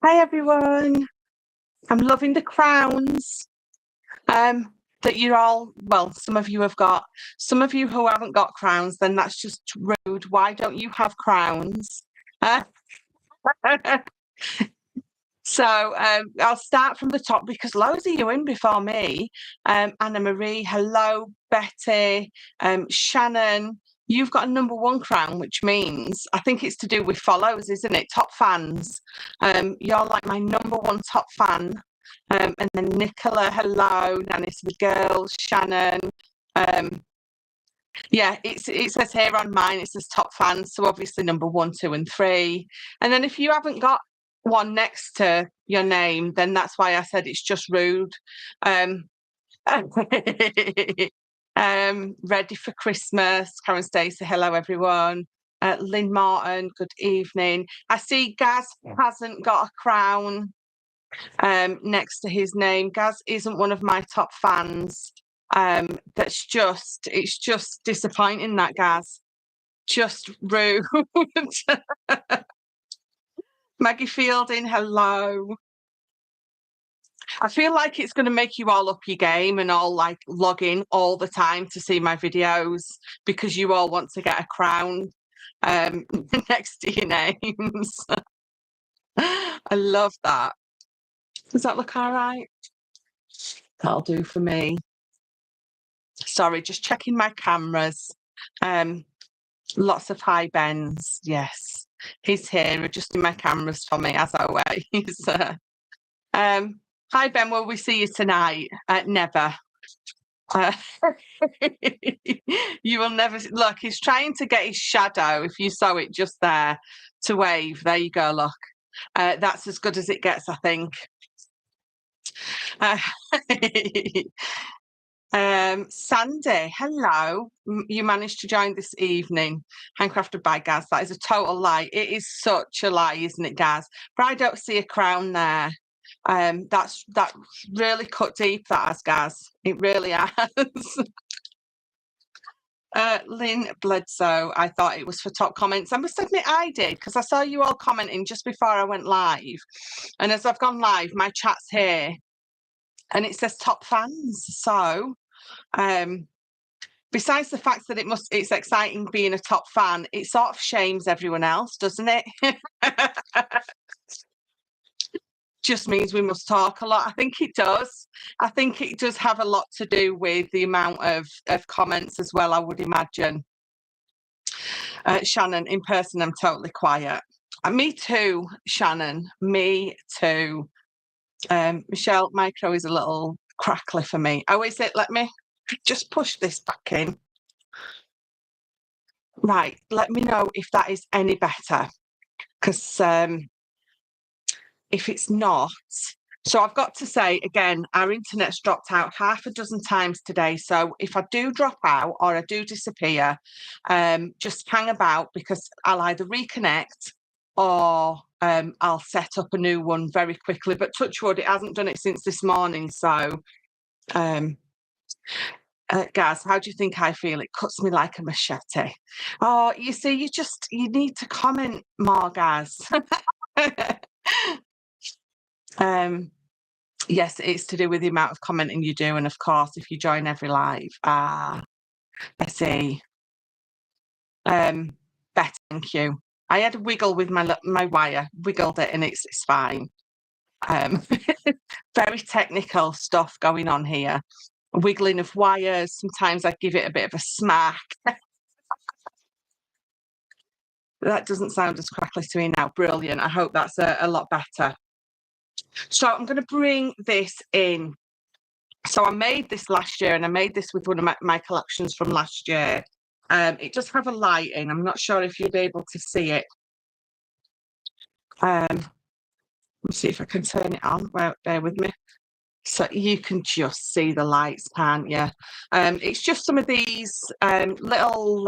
Hi everyone. I'm loving the crowns that you're all, well, some of you have got. Some of you who haven't got crowns, then that's just rude. Why don't you have crowns? Uh, I'll start from the top because loads of you in before me. Anna Marie, hello, Betty, Shannon. You've got a number one crown, which means I think it's to do with follows, isn't it? Top fans. You're like my number one top fan. And then Nicola, hello, Nanny's the girls, Shannon. Yeah, it says here on mine, it says top fans, so obviously number 1, 2, and 3. And then if you haven't got one next to your name, then that's why I said it's just rude. Ready for Christmas. Karen Stacey, hello everyone. Lynn Martin, good evening. I see Gaz hasn't got a crown next to his name. Gaz isn't one of my top fans. It's just disappointing, that, Gaz. Just rude. Maggie Fielding, hello. I feel like it's going to make you all up your game and all like log in all the time to see my videos because you all want to get a crown next to your names. I love that. Does that look all right? That'll do for me. Sorry, just checking my cameras. Lots of hi Bens. Yes, he's here adjusting my cameras for me as always. Hi Ben, will we see you tonight? Never. You will never look. He's trying to get his shadow, if you saw it just there, to wave. There you go. Look, that's as good as it gets, I think. Sandy, hello. You managed to join this evening. Handcrafted by Gaz. That is a total lie. It is such a lie, isn't it, Gaz? But I don't see a crown there. That's really cut deep, that has, Gaz. It really has. Lynn Bledsoe, I thought it was for top comments. I must admit I did, because I saw you all commenting just before I went live. And as I've gone live, my chat's here and it says top fans. So besides the fact that it's exciting being a top fan, it sort of shames everyone else, doesn't it? Just means we must talk a lot. I think it does. I think it does have a lot to do with the amount of comments as well, I would imagine. Shannon, in person, I'm totally quiet. Me too, Shannon. Me too. Michelle, micro is a little crackly for me. Oh, is it? Let me just push this back in. Right, let me know if that is any better, because if it's not, so I've got to say again, our internet's dropped out half a dozen times today. So if I do drop out or I do disappear, just hang about, because I'll either reconnect or I'll set up a new one very quickly. But touch wood, it hasn't done it since this morning. So Gaz, how do you think I feel? It cuts me like a machete. Oh, you see, you need to comment more, Gaz. Yes, it's to do with the amount of commenting you do, and of course, if you join every live. I see. Better, thank you. I had a wiggle with my wire, wiggled it, and it's fine. Very technical stuff going on here. Wiggling of wires. Sometimes I give it a bit of a smack. That doesn't sound as crackly to me now. Brilliant. I hope that's a lot better. So I'm going to bring this in. So I made this last year, and I made this with one of my collections from last year. It does have a light in. I'm not sure if you'll be able to see it. Let me see if I can turn it on. Well, bear with me. So you can just see the lights, can't you? It's just some of these little,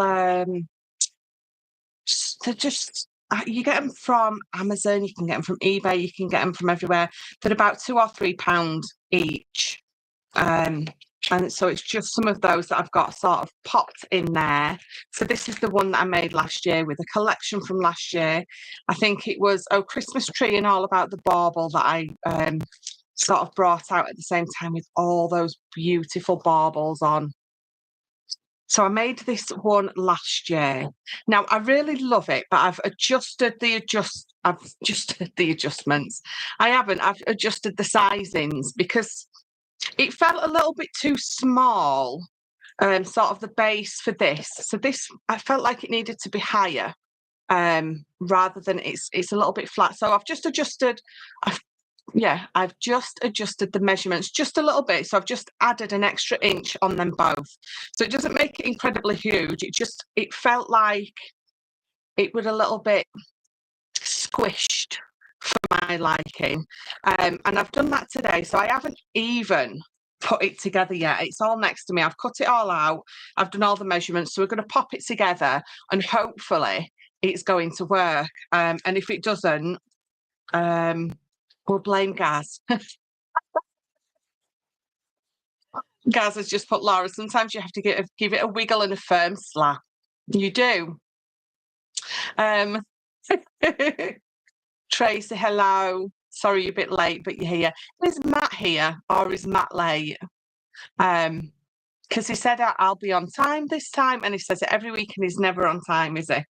they're just, you get them from Amazon, you can get them from eBay, you can get them from everywhere. They're about £2 or £3 each. And so it's just some of those that I've got sort of popped in there. So this is the one that I made last year with a collection from last year. I think it was Christmas Tree and All About the Bauble that I sort of brought out at the same time with all those beautiful baubles on. So I made this one last year. Now I really love it, but I've adjusted the adjustments. I've adjusted the sizings because it felt a little bit too small, sort of the base for this. So this, I felt like it needed to be higher, rather than it's a little bit flat. So I've just adjusted, I've just adjusted the measurements just a little bit. So I've just added an extra inch on them both. So it doesn't make it incredibly huge. It felt like it was a little bit squished for my liking. And I've done that today. So I haven't even put it together yet. It's all next to me. I've cut it all out. I've done all the measurements. So we're going to pop it together and hopefully it's going to work. And if it doesn't, we'll blame Gaz. Gaz has just put, Laura, sometimes you have to give it a wiggle and a firm slap. You do. Tracy, hello. Sorry you're a bit late, but you're here. Is Matt here or is Matt late? Because he said I'll be on time this time, and he says it every week and he's never on time, is he?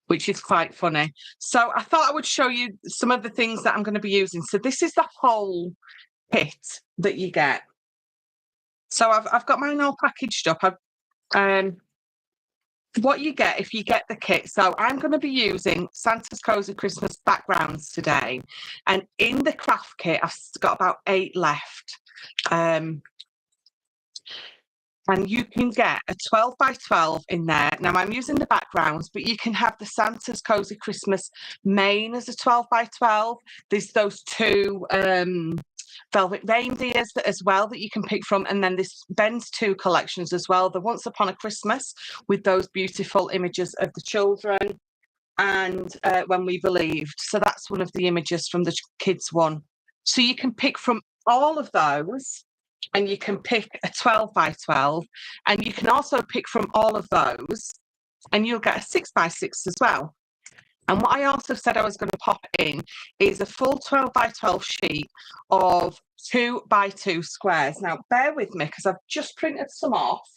Which is quite funny. So I thought I would show you some of the things that I'm going to be using. So this is the whole kit that you get. So I've got mine all packaged up. What you get if you get the kit. So I'm going to be using Santa's Cozy Christmas backgrounds today. And in the craft kit, I've got about 8 left. And you can get a 12 by 12 in there. Now I'm using the backgrounds, but you can have the Santa's Cozy Christmas main as a 12 by 12. There's those 2 velvet reindeers as well that you can pick from, and then this Ben's 2 collections as well, the Once Upon a Christmas with those beautiful images of the children, and When We Believed. So that's one of the images from the kids one. So you can pick from all of those, and you can pick a 12 by 12, and you can also pick from all of those, and you'll get a 6 by 6 as well. And what I also said I was going to pop in is a full 12 by 12 sheet of 2 by 2 squares. Now, bear with me because I've just printed some off.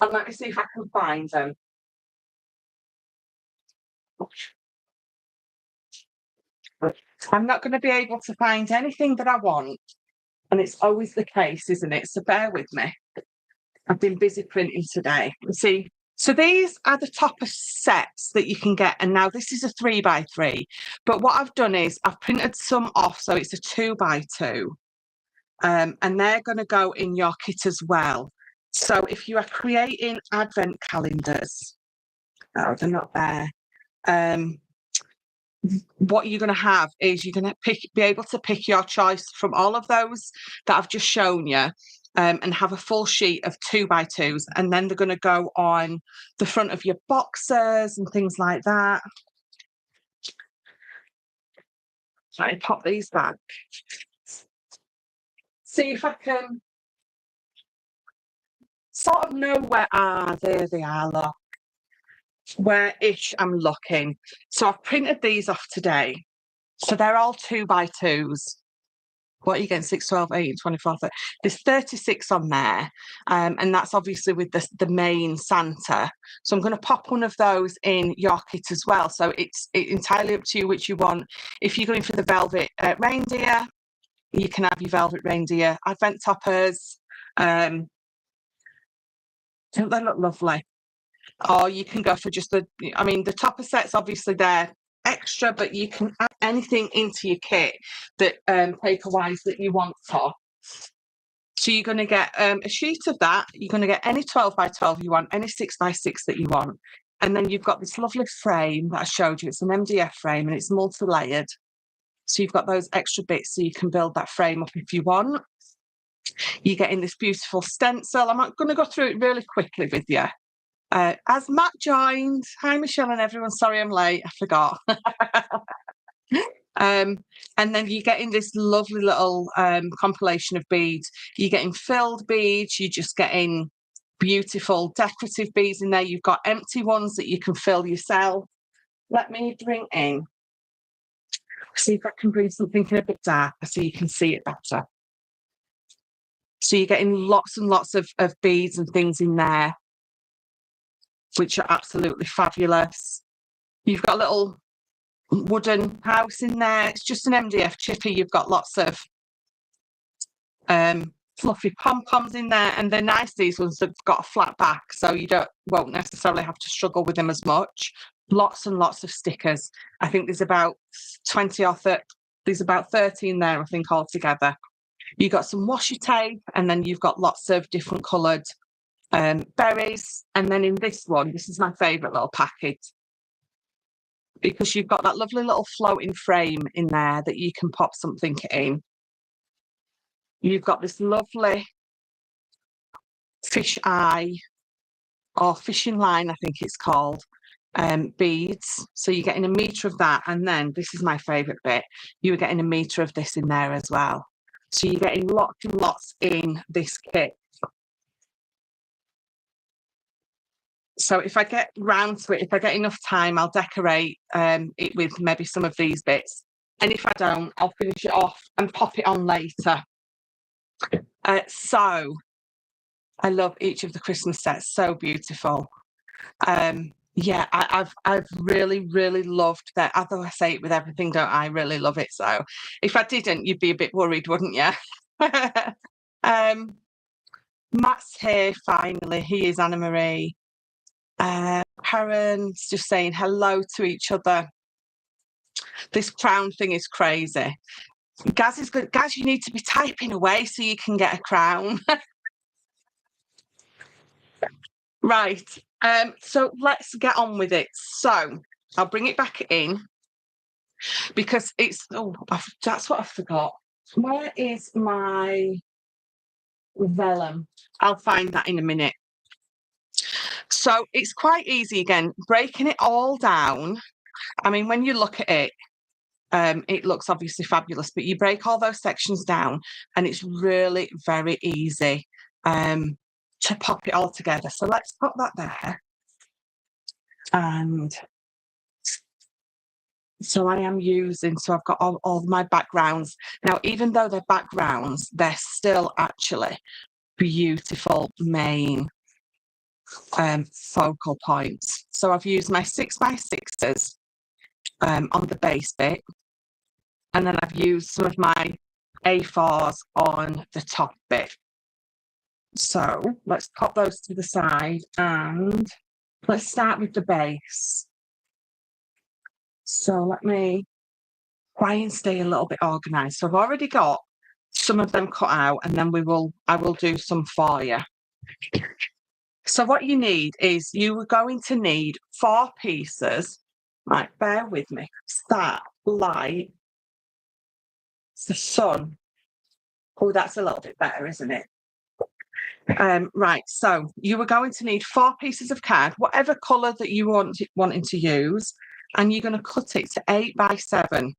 And let me see if I can find them. I'm not going to be able to find anything that I want. And it's always the case, isn't it? So bear with me. I've been busy printing today. See, so these are the topper sets that you can get. And now this is a 3 by 3. But what I've done is I've printed some off. So it's a 2 by 2. And they're going to go in your kit as well. So if you are creating advent calendars, oh, they're not there. What you're going to have is you're going to be able to pick your choice from all of those that I've just shown you, and have a full sheet of 2 by 2s, and then they're going to go on the front of your boxes and things like that. Try to pop these back. See if I can sort of know where there they are, look. Where-ish I'm looking. So I've printed these off today. So they're all 2 by 2s. What are you getting? 6, 12, 18, 24, 30. There's 36 on there. And that's obviously with the main Santa. So I'm going to pop one of those in your kit as well. So it's entirely up to you which you want. If you're going for the velvet reindeer, you can have your velvet reindeer advent toppers. Don't they look lovely? Or you can go for just the topper sets, obviously they're extra, but you can add anything into your kit that paper-wise that you want to. So you're going to get a sheet of that. You're going to get any 12 by 12 you want, any 6 by 6 that you want. And then you've got this lovely frame that I showed you. It's an MDF frame and it's multi-layered. So you've got those extra bits so you can build that frame up if you want. You're getting this beautiful stencil. I'm going to go through it really quickly with you. As Matt joined, hi Michelle and everyone, sorry I'm late, I forgot. And then you're getting this lovely little compilation of beads. You're getting filled beads, you're just getting beautiful decorative beads in there. You've got empty ones that you can fill yourself. Let me bring in, see if I can bring something in a bit darker so you can see it better. So you're getting lots and lots of beads and things in there, which are absolutely fabulous. You've got a little wooden house in there. It's just an MDF chippy. You've got lots of fluffy pom-poms in there, and they're nice, these ones. They've got a flat back, so you won't necessarily have to struggle with them as much. Lots and lots of stickers. I think there's about 20 or 30, there's about 13 there, I think, altogether. You've got some washi tape, and then you've got lots of different coloured berries. And then in this one, this is my favourite little package, because you've got that lovely little floating frame in there that you can pop something in. You've got this lovely fish eye, or fishing line, I think it's called, beads. So you're getting a metre of that. And then this is my favourite bit. You were getting a metre of this in there as well. So you're getting lots and lots in this kit. So if I get round to it, if I get enough time, I'll decorate it with maybe some of these bits. And if I don't, I'll finish it off and pop it on later. So I love each of the Christmas sets. So beautiful. Yeah, I've really, really loved that. Although I say it with everything, don't I? Really love it. So if I didn't, you'd be a bit worried, wouldn't you? Matt's here finally. He is Anna Marie. Parents just saying hello to each other. This crown thing is crazy. Gaz is good. Gaz, you need to be typing away so you can get a crown. Right. So let's get on with it. So I'll bring it back in, because it's that's what I forgot. Where is my vellum? I'll find that in a minute. So it's quite easy again, breaking it all down. I mean, when you look at it, it looks obviously fabulous, but you break all those sections down and it's really very easy to pop it all together. So let's pop that there. And so I am using, so I've got all my backgrounds. Now, even though they're backgrounds, they're still actually beautiful main focal points. So I've used my 6x6s on the base bit, and then I've used some of my A4s on the top bit. So let's pop those to the side, and let's start with the base. So let me try and stay a little bit organised. So I've already got some of them cut out, and then I will do some for you. So what you need is, you are going to need 4 pieces. Right, bear with me. That light, the sun. Oh, that's a little bit better, isn't it? Right, so you are going to need 4 pieces of card, whatever colour that you wanting to use, and you're going to cut it to 8x7.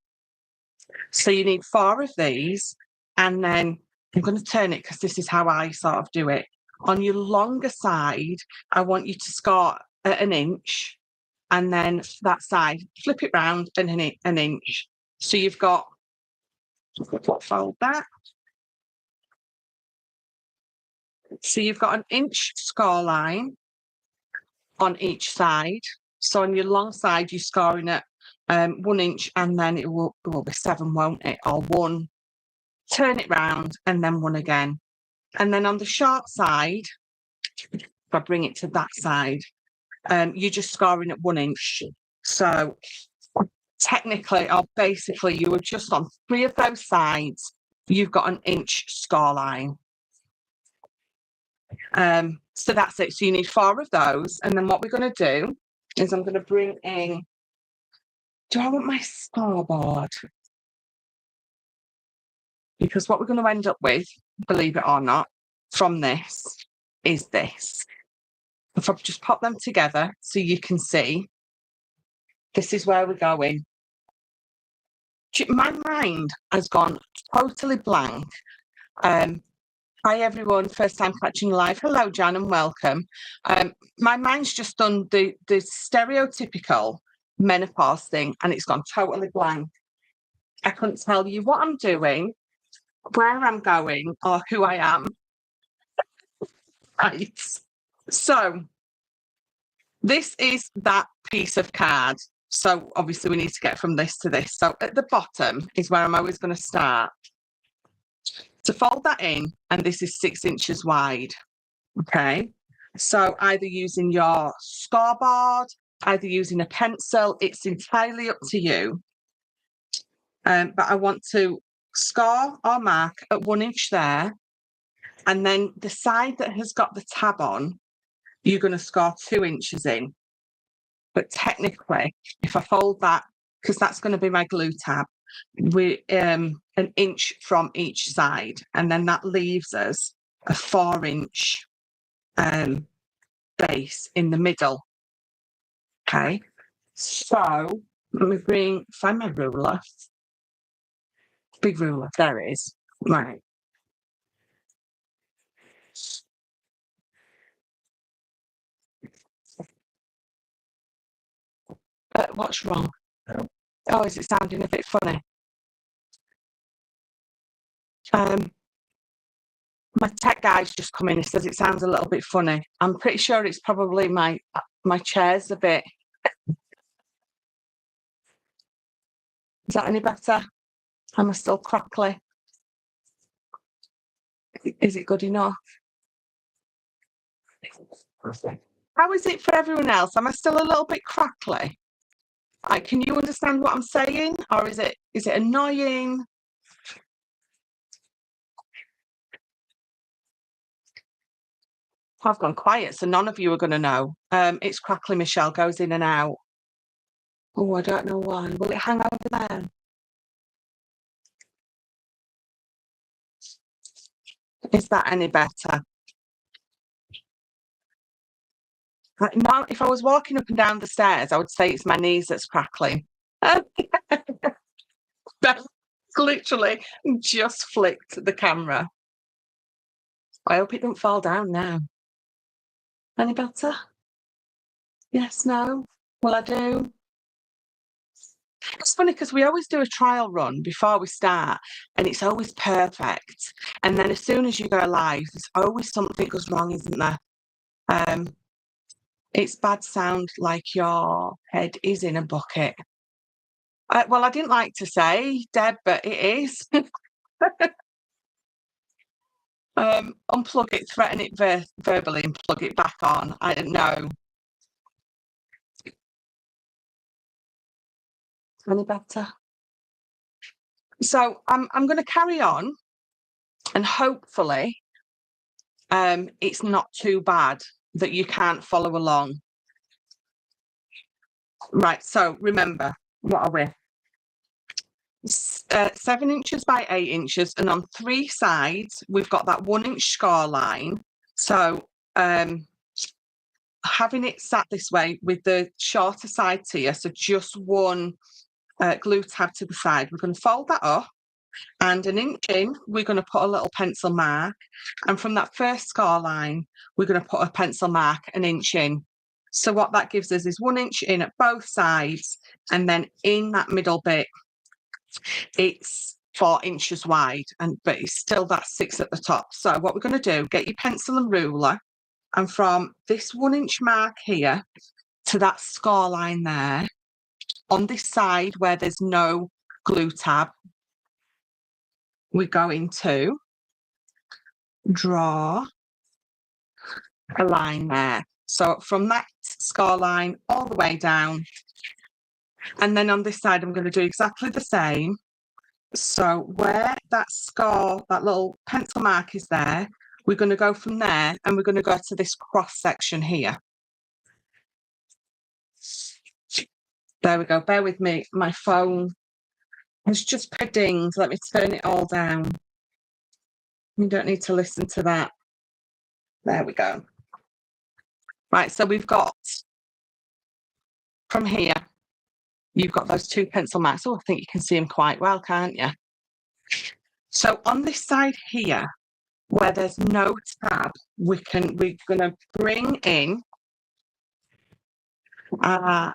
So you need 4 of these, and then I'm going to turn it, because this is how I sort of do it. On your longer side, I want you to score at 1 inch, and then that side, flip it round and 1 inch. So you've got, fold that. So you've got 1 inch score line on each side. So on your long side, you're scoring at 1 inch, and then it will be 7, won't it? Or 1. Turn it round, and then 1 again. And then on the short side, if I bring it to that side, you're just scoring at 1 inch. So technically, or basically, you are just on 3 of those sides, you've got 1 inch score line. So that's it. So you need 4 of those. And then what we're going to do is, I'm going to bring in, do I want my scoreboard? Because what we're going to end up with, believe it or not, from this is this. If I just pop them together so you can see, this is where we're going. My mind has gone totally blank. Hi everyone, first time catching live. Hello Jan and welcome. My mind's just done the stereotypical menopause thing and it's gone totally blank. I couldn't tell you what I'm doing, where I'm going, or who I am. Right. So this is that piece of card. So obviously we need to get from this to this. So at the bottom is where I'm always going to start. To fold that in, and this is 6 inches wide. Okay. So either using your scoreboard, either using a pencil, it's entirely up to you. But I want to score or mark at 1 inch there. And then the side that has got the tab on, you're going to score 2 inches in. But technically, if I fold that, because that's going to be my glue tab, we an inch from each side. And then that leaves us a 4 inch base in the middle. Okay. So let me find my ruler. Big ruler. There it is. Right. What's wrong? Oh, is it sounding a bit funny? My tech guy's just come in. He says it sounds a little bit funny. I'm pretty sure it's probably my chair's a bit. Is that any better? Am I still crackly? Is it good enough? How is it for everyone else? Am I still a little bit crackly? Like, can you understand what I'm saying? Or is it annoying? I've gone quiet, so none of you are going to know. It's crackly, Michelle, goes in and out. Oh, I don't know why. Will it hang over there? Is that any better? No, if I was walking up and down the stairs, I would say it's my knees that's crackling. That's literally just flicked the camera. I hope it don't fall down now. Any better? Yes, no? Will I do? It's funny because we always do a trial run before we start and it's always perfect. And then as soon as you go live, there's always something goes wrong, isn't there? It's bad sound like your head is in a bucket. Well, I didn't like to say, Deb, but it is. Unplug it, threaten it verbally and plug it back on. I don't know. Any better? So I'm going to carry on and hopefully it's not too bad that you can't follow along. Right, so remember, what are we? 7 inches by 8 inches, and on 3 sides, we've got that 1 inch score line. So having it sat this way with the shorter sides here, so just one glue tab to the side, we're going to fold that up. And an inch in, we're going to put a little pencil mark. And from that first score line, we're going to put a pencil mark an inch in. So what that gives us is 1 inch in at both sides. And then in that middle bit, it's 4 inches wide, but it's still that 6 at the top. So what we're going to do, get your pencil and ruler. And from this 1 inch mark here to that score line there, on this side where there's no glue tab, we're going to draw a line there. So from that score line all the way down. And then on this side, I'm going to do exactly the same. So where that score, that little pencil mark is there, we're going to go from there and we're going to go to this cross section here. There we go. Bear with me. My phone has just dinged. Let me turn it all down. You don't need to listen to that. There we go. Right, so we've got from here, you've got those 2 pencil marks. Oh, I think you can see them quite well, can't you? So on this side here, where there's no tab, we're going to bring in, we're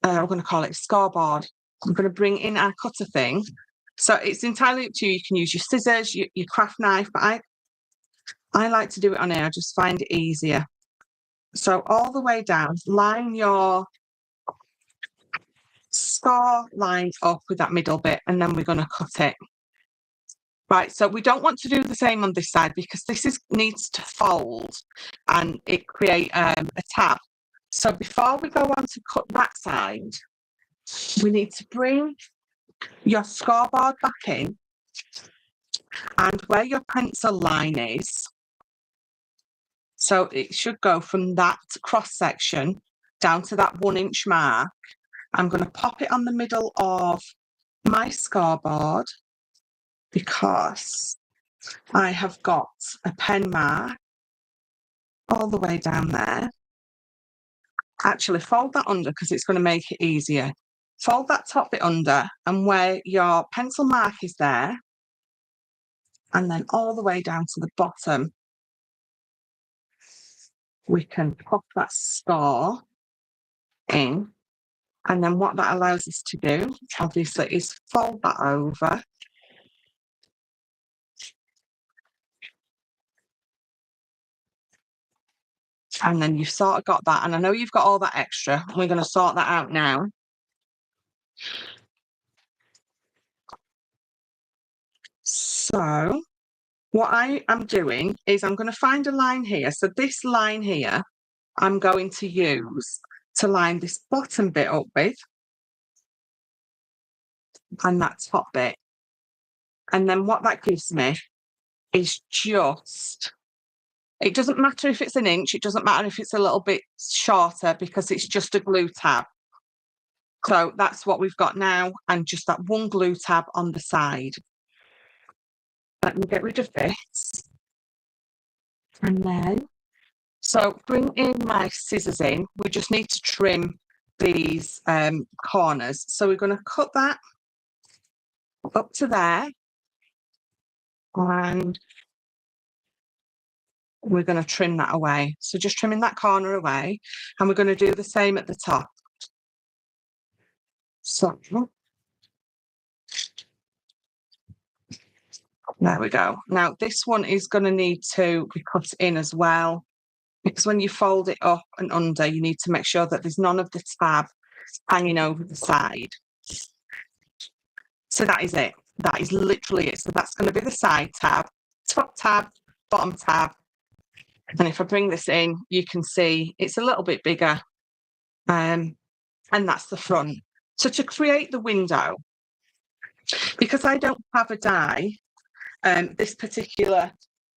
going to call it scoreboard. I'm going to bring in our cutter thing. So it's entirely up to you. You can use your scissors, your craft knife, but I like to do it on here. I just find it easier. So all the way down, line your score line up with that middle bit, and then we're going to cut it. Right, so we don't want to do the same on this side because this needs to fold and it create a tab. So before we go on to cut that side, we need to bring your scoreboard back in, and where your pencil line is, so it should go from that cross section down to that 1-inch mark. I'm going to pop it on the middle of my scoreboard because I have got a pen mark all the way down there. Actually, fold that under because it's going to make it easier. Fold that top bit under, and where your pencil mark is there, and then all the way down to the bottom, we can pop that score in. And then what that allows us to do, obviously, is fold that over. And then you've sort of got that. And I know you've got all that extra. We're going to sort that out now. So what I am doing is I'm going to find a line here. So this line here, I'm going to use to line this bottom bit up with, and that top bit. And then what that gives me is just, it doesn't matter if it's 1 inch, it doesn't matter if it's a little bit shorter because it's just a glue tab. So that's what we've got now, and just that 1 glue tab on the side. Let me get rid of this. And then, so bring in my scissors in. We just need to trim these corners. So we're going to cut that up to there. And we're going to trim that away. So just trimming that corner away. And we're going to do the same at the top. So there we go. Now this one is going to need to be cut in as well, because when you fold it up and under, you need to make sure that there's none of the tab hanging over the side. So that is it. That is literally it. So that's going to be the side tab, top tab, bottom tab. And if I bring this in, you can see it's a little bit bigger. And that's the front. So to create the window, because I don't have a die, this particular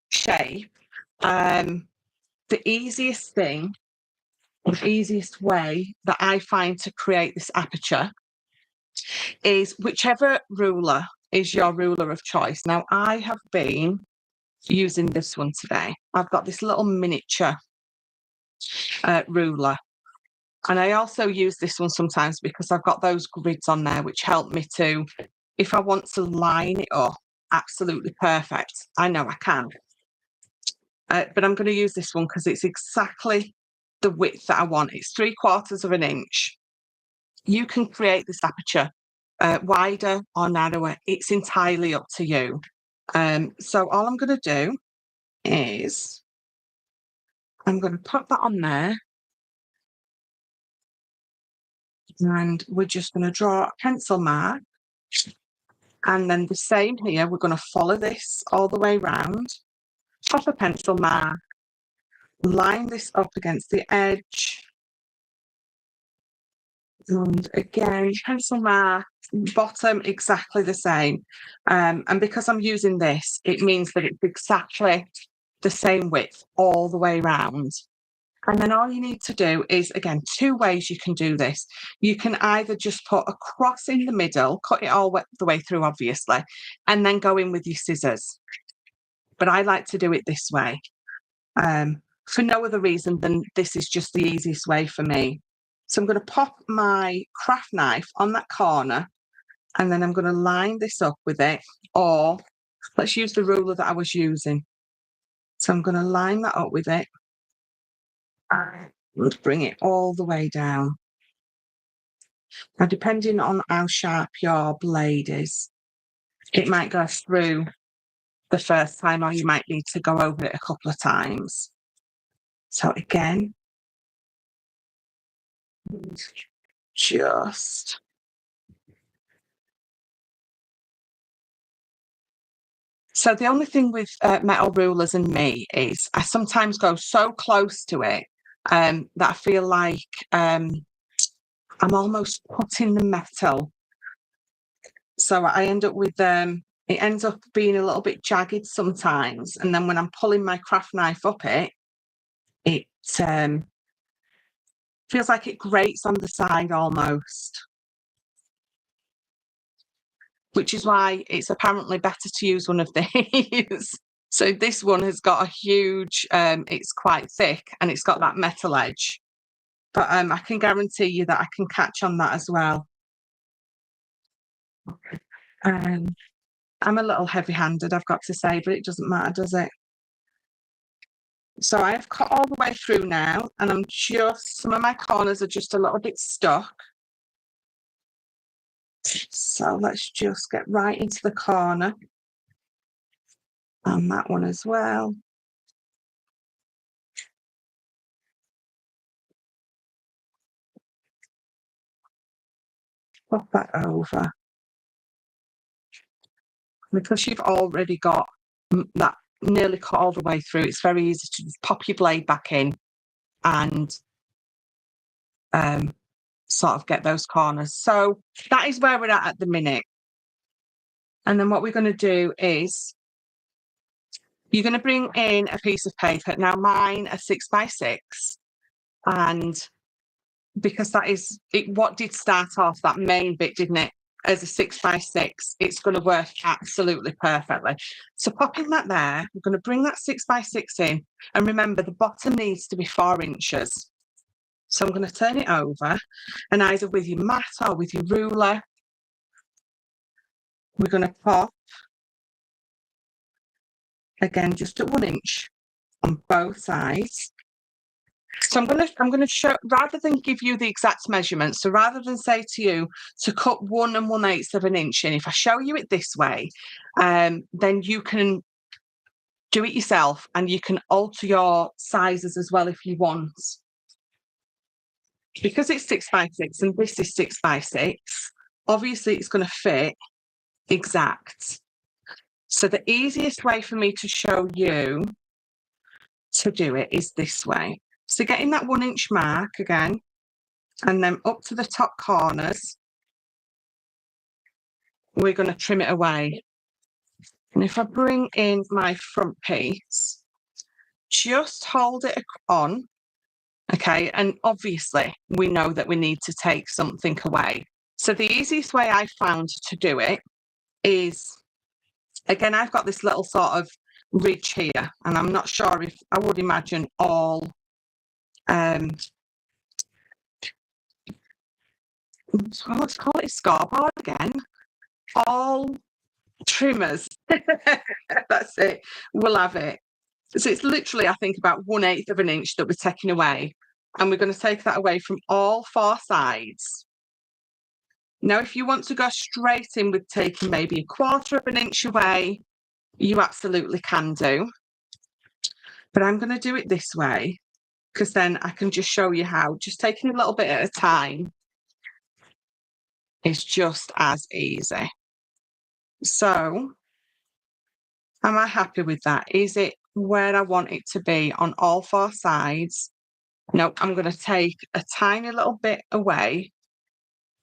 shape, the easiest thing, the easiest way that I find to create this aperture is whichever ruler is your ruler of choice. Now, I have been using this one today. I've got this little miniature ruler. And I also use this one sometimes because I've got those grids on there which help me to, if I want to line it up absolutely perfect, I know I can. But I'm going to use this one because it's exactly the width that I want. It's 3/4 of an inch. You can create this aperture wider or narrower. It's entirely up to you. So all I'm going to do is I'm going to put that on there. And we're just going to draw a pencil mark. And then the same here, we're going to follow this all the way round. Pop a pencil mark. Line this up against the edge. And again, pencil mark, bottom exactly the same. And because I'm using this, it means that it's exactly the same width all the way round. And then all you need to do is, again, 2 ways you can do this. You can either just put a cross in the middle, cut it all the way through, obviously, and then go in with your scissors. But I like to do it this way for no other reason than this is just the easiest way for me. So I'm going to pop my craft knife on that corner, and then I'm going to line this up with it, or let's use the ruler that I was using. So I'm going to line that up with it and bring it all the way down. Now, depending on how sharp your blade is, it might go through the first time, or you might need to go over it a couple of times. So again, just so the only thing with metal rulers and me is I sometimes go so close to it that I feel like I'm almost cutting the metal. So I end up with it ends up being a little bit jagged sometimes. And then when I'm pulling my craft knife up it feels like it grates on the side almost. Which is why it's apparently better to use one of these. So this one has got a huge, it's quite thick and it's got that metal edge. But I can guarantee you that I can catch on that as well. I'm a little heavy-handed, I've got to say, but it doesn't matter, does it? So I've cut all the way through now, and some of my corners are just a little bit stuck. So let's just get right into the corner. And that one as well. Pop that over. Because you've already got that nearly cut all the way through, it's very easy to just pop your blade back in and sort of get those corners. So that is where we're at the minute. And then what we're going to do is you're going to bring in a piece of paper. Now mine are 6x6, and because that is it, what did start off that main bit, didn't it? As a 6x6, it's going to work absolutely perfectly. So popping that there, we're going to bring that 6x6 in, and remember the bottom needs to be 4 inches. So I'm going to turn it over, and either with your mat or with your ruler, we're going to pop again just at 1 inch on both sides. So I'm going to show, rather than give you the exact measurements, so rather than say to you to cut 1 1/8 of an inch in, if I show you it this way, then you can do it yourself and you can alter your sizes as well if you want. Because it's 6x6 and this is 6x6, obviously it's going to fit exact. So the easiest way for me to show you to do it is this way. So getting that 1 inch mark again, and then up to the top corners, we're going to trim it away. And if I bring in my front piece, just hold it on, okay? And obviously we know that we need to take something away. So the easiest way I found to do it is, again, I've got this little sort of ridge here, and I'm not sure if I would imagine all let's call it scoreboard again. All trimmers, that's it, we'll have it. So it's literally, I think, about 1/8 of an inch that we're taking away, and we're going to take that away from all 4 sides. Now, if you want to go straight in with taking maybe 1/4 of an inch away, you absolutely can do. But I'm going to do it this way, because then I can just show you how just taking a little bit at a time is just as easy. So, am I happy with that? Is it where I want it to be on all 4 sides? No, I'm going to take a tiny little bit away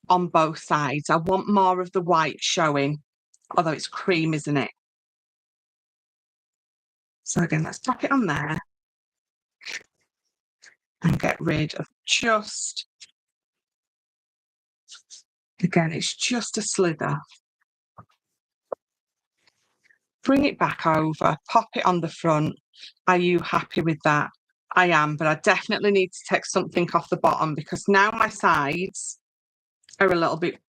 on both sides. I want more of the white showing, although it's cream, isn't it? So again, let's pop it on there and get rid of just, again, it's just a slither. Bring it back over, pop it on the front. Are you happy with that? I am, but I definitely need to take something off the bottom because now my sides are a little bit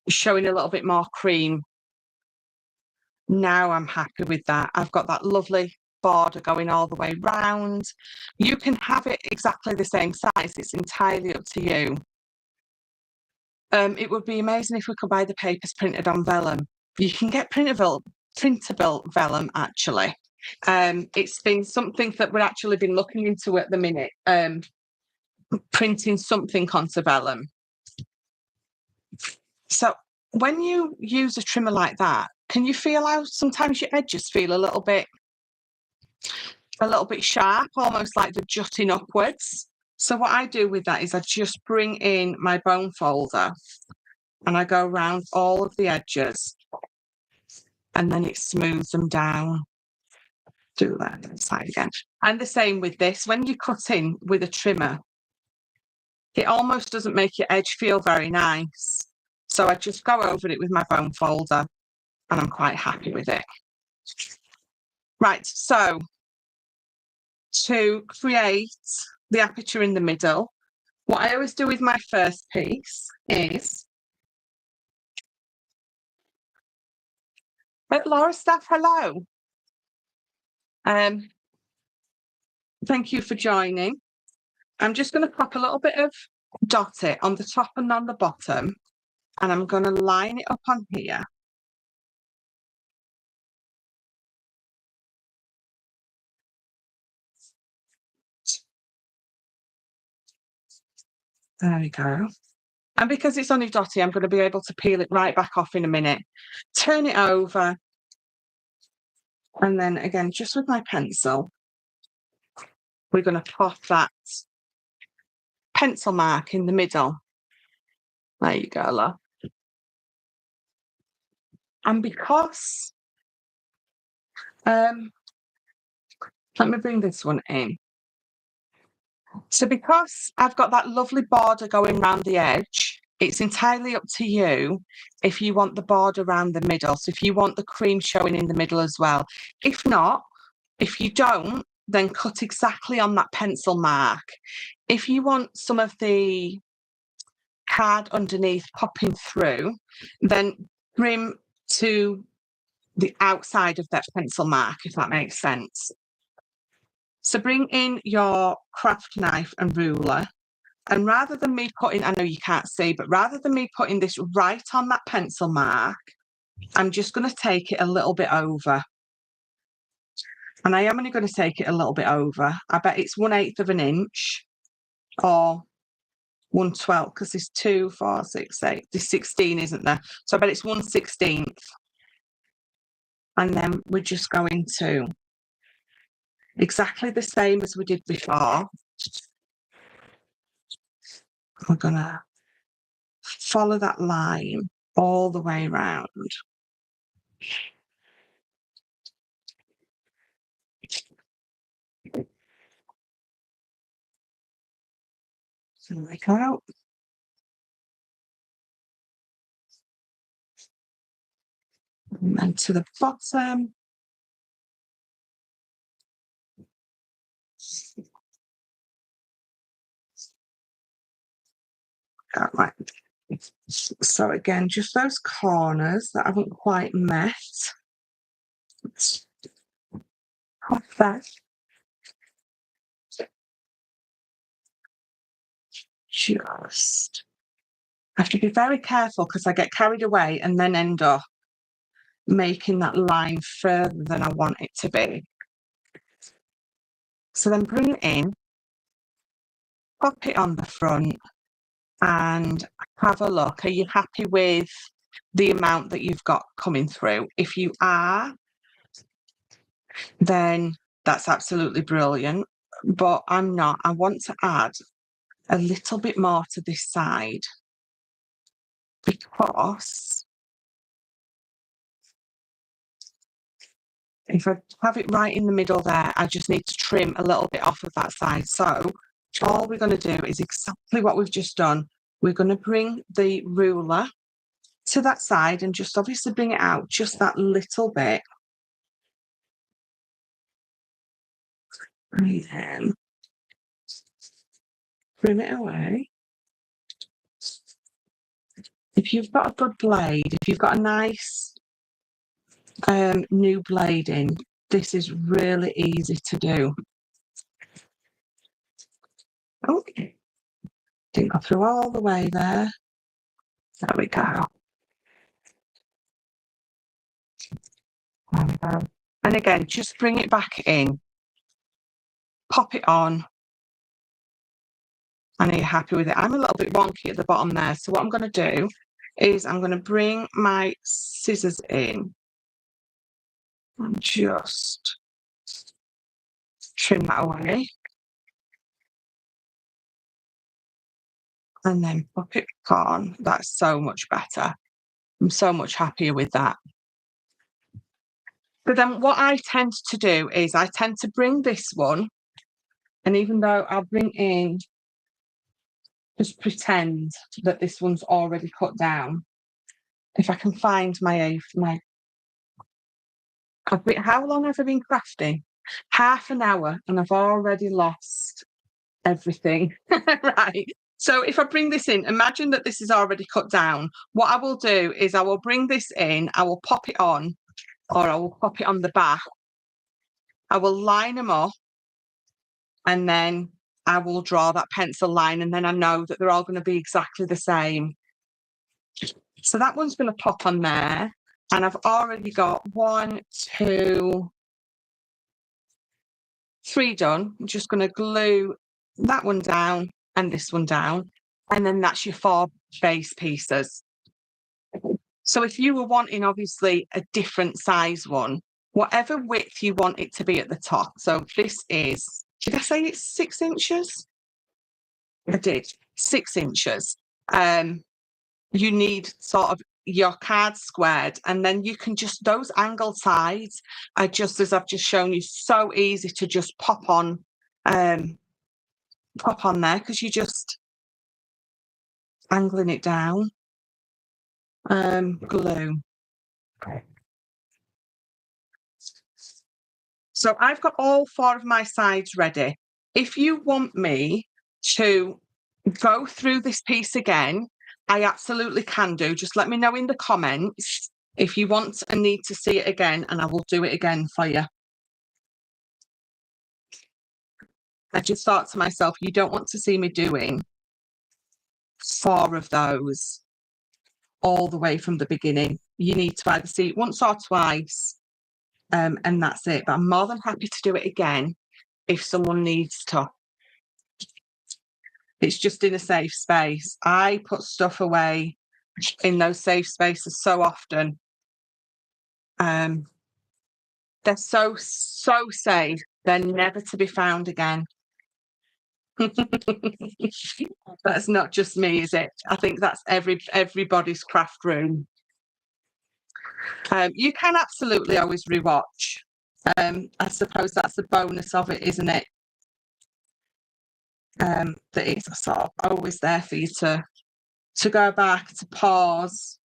showing a little bit more cream. Now I'm happy with that. I've got that lovely border going all the way round. You can have it exactly the same size. It's entirely up to you. It would be amazing if we could buy the papers printed on vellum. You can get printable vellum actually. It's been something that we've actually been looking into at the minute. Printing something onto vellum. So when you use a trimmer like that, can you feel how sometimes your edges feel a little bit sharp, almost like they're jutting upwards? So what I do with that is I just bring in my bone folder and I go around all of the edges and then it smooths them down. Do that side again. And the same with this. When you cut in with a trimmer, it almost doesn't make your edge feel very nice. So I just go over it with my bone folder and I'm quite happy with it. Right, so to create the aperture in the middle, what I always do with my first piece is... Laura Staff, hello. Thank you for joining. I'm just going to pop a little bit of dot it on the top and on the bottom, and I'm going to line it up on here. There we go. And because it's only dotty, I'm going to be able to peel it right back off in a minute. Turn it over. And then again, just with my pencil, we're going to pop that pencil mark in the middle. There you go, love. And because, let me bring this one in. So because I've got that lovely border going around the edge, it's entirely up to you if you want the border around the middle. So if you want the cream showing in the middle as well. If not, if you don't, then cut exactly on that pencil mark. If you want some of the card underneath popping through, then trim to the outside of that pencil mark, if that makes sense. So bring in your craft knife and ruler, and rather than me putting, I know you can't see, but rather than me putting this right on that pencil mark, I'm just going to take it a little bit over. And I am only going to take it a little bit over. I bet it's 1/8 of an inch or 1/12, because there's 2, 4, 6, 8. There's 16, isn't there? So I bet it's 1/16. And then we're just going to exactly the same as we did before. We're going to follow that line all the way around. There we go. And then to the bottom. All right. So again, just those corners that haven't quite met. Pop that. Just I have to be very careful because I get carried away and then end up making that line further than I want it to be. So then bring it in, pop it on the front, and have a look. Are you happy with the amount that you've got coming through? If you are, then that's absolutely brilliant. But I'm not. I want to add a little bit more to this side because if I have it right in the middle there, I just need to trim a little bit off of that side. So all we're going to do is exactly what we've just done. We're going to bring the ruler to that side and just obviously bring it out just that little bit. And then trim it away. If you've got a good blade, if you've got a nice new blade in, this is really easy to do. Oh, didn't go through all the way there. There we go. There we go. And again, just bring it back in, pop it on, and are you happy with it? I'm a little bit wonky at the bottom there, so what I'm going to do is I'm going to bring my scissors in and just trim that away. And then pop it on. That's so much better. I'm so much happier with that. But then what I tend to do is I tend to bring this one, and even though I'll bring in, just pretend that this one's already cut down. If I can find how long have I been crafting? Half an hour, and I've already lost everything. Right. So if I bring this in, imagine that this is already cut down. What I will do is I will bring this in, I will pop it on, or I will pop it on the back. I will line them up, and then I will draw that pencil line, and then I know that they're all going to be exactly the same. So that one's going to pop on there, and I've already got 1, 2, 3 done. I'm just going to glue that one down and this one down, and then that's your 4 base pieces. So if you were wanting, obviously, a different size one, whatever width you want it to be at the top. So this is, did I say it's 6 inches? I did, 6 inches. You need sort of your card squared, and then you can just, those angled sides are just, as I've just shown you, so easy to just pop on there, because you're just angling it down. Glue. So I've got all 4 of my sides ready. If you want me to go through this piece again, I absolutely can do. Just let me know in the comments if you want and need to see it again, and I will do it again for you. I just thought to myself, you don't want to see me doing 4 of those all the way from the beginning. You need to either see it once or twice, and that's it. But I'm more than happy to do it again if someone needs to. It's just in a safe space. I put stuff away in those safe spaces so often. They're so safe. They're never to be found again. That's not just me, is it? I think that's everybody's craft room. You can absolutely always rewatch. I suppose that's the bonus of it, isn't it? That it's sort of always there for you to go back, to pause,